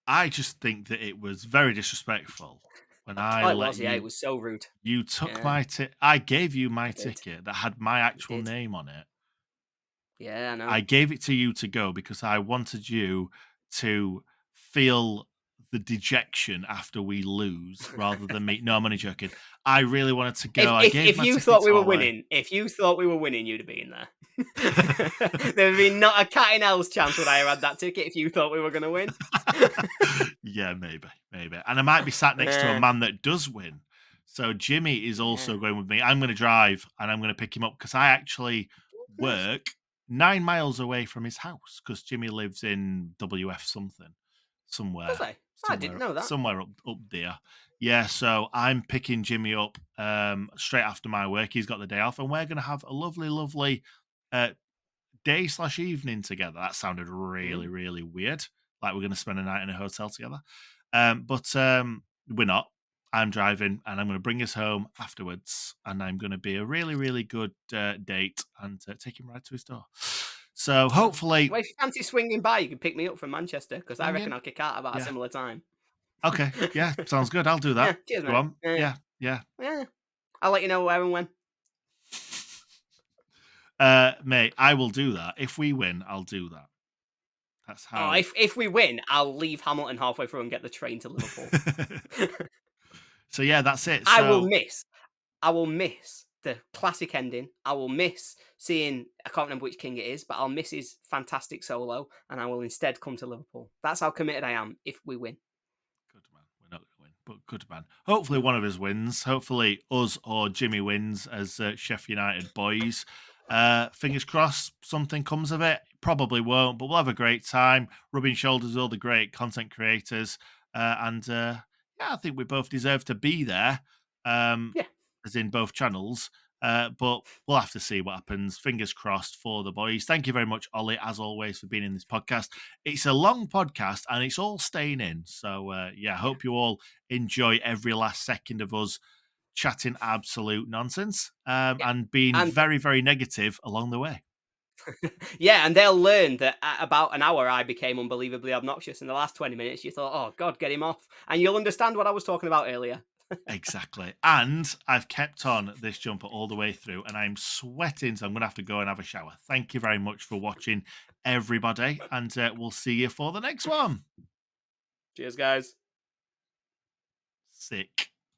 I just think that it was very disrespectful when I let you. Yeah, it was so rude. You took my ticket. I gave you my ticket that had my actual name on it. Yeah, I know. I gave it to you to go because I wanted you to feel the dejection after we lose rather than me. No, I'm only joking. I really wanted to go. If you thought we were winning, you'd have been there. There would be not a cat in hell's chance would I have had that ticket if you thought we were going to win. Yeah, maybe. And I might be sat next to a man that does win. So Jimmy is also going with me. I'm going to drive and I'm going to pick him up because I actually work 9 miles away from his house because Jimmy lives in WF somewhere. Does he? I didn't know that. Somewhere up there. Yeah, so I'm picking Jimmy up straight after my work. He's got the day off, and we're going to have a lovely, lovely day/evening together. That sounded really, really weird. Like we're going to spend a night in a hotel together. But we're not. I'm driving, and I'm going to bring us home afterwards, and I'm going to be a really, really good date and take him right to his door. So hopefully... Well, if you fancy swinging by, you can pick me up from Manchester, because I reckon I'll kick out about a similar time. Okay, yeah, sounds good. I'll do that. Cheers, Go on. Yeah. I'll let you know where and when. Mate, I will do that. If we win, I'll do that. That's how... if we win, I'll leave Hamilton halfway through and get the train to Liverpool. So yeah, that's it. I will miss the classic ending. I will miss seeing, I can't remember which king it is, but I'll miss his fantastic solo, and I will instead come to Liverpool. That's how committed I am if we win. Good man. We're not going to win, but good man. Hopefully one of us wins. Hopefully us or Jimmy wins as Sheff United boys. Fingers crossed something comes of it. Probably won't, but we'll have a great time rubbing shoulders with all the great content creators. And yeah, I think we both deserve to be there, um, Yeah. as in both channels. But we'll have to see what happens. Fingers crossed for the boys. Thank you very much, Ollie, as always, for being in this podcast. It's a long podcast and it's all staying in. So, yeah, I Yeah. hope you all enjoy every last second of us chatting absolute nonsense, Yeah. and being And very, very negative along the way. yeah, and they'll learn that at about an hour I became unbelievably obnoxious. In the last 20 minutes, you thought, oh, God, get him off. And you'll understand what I was talking about earlier. Exactly. And I've kept on this jumper all the way through and I'm sweating, so I'm going to have to go and have a shower. Thank you very much for watching, everybody. And we'll see you for the next one. Cheers, guys. Sick.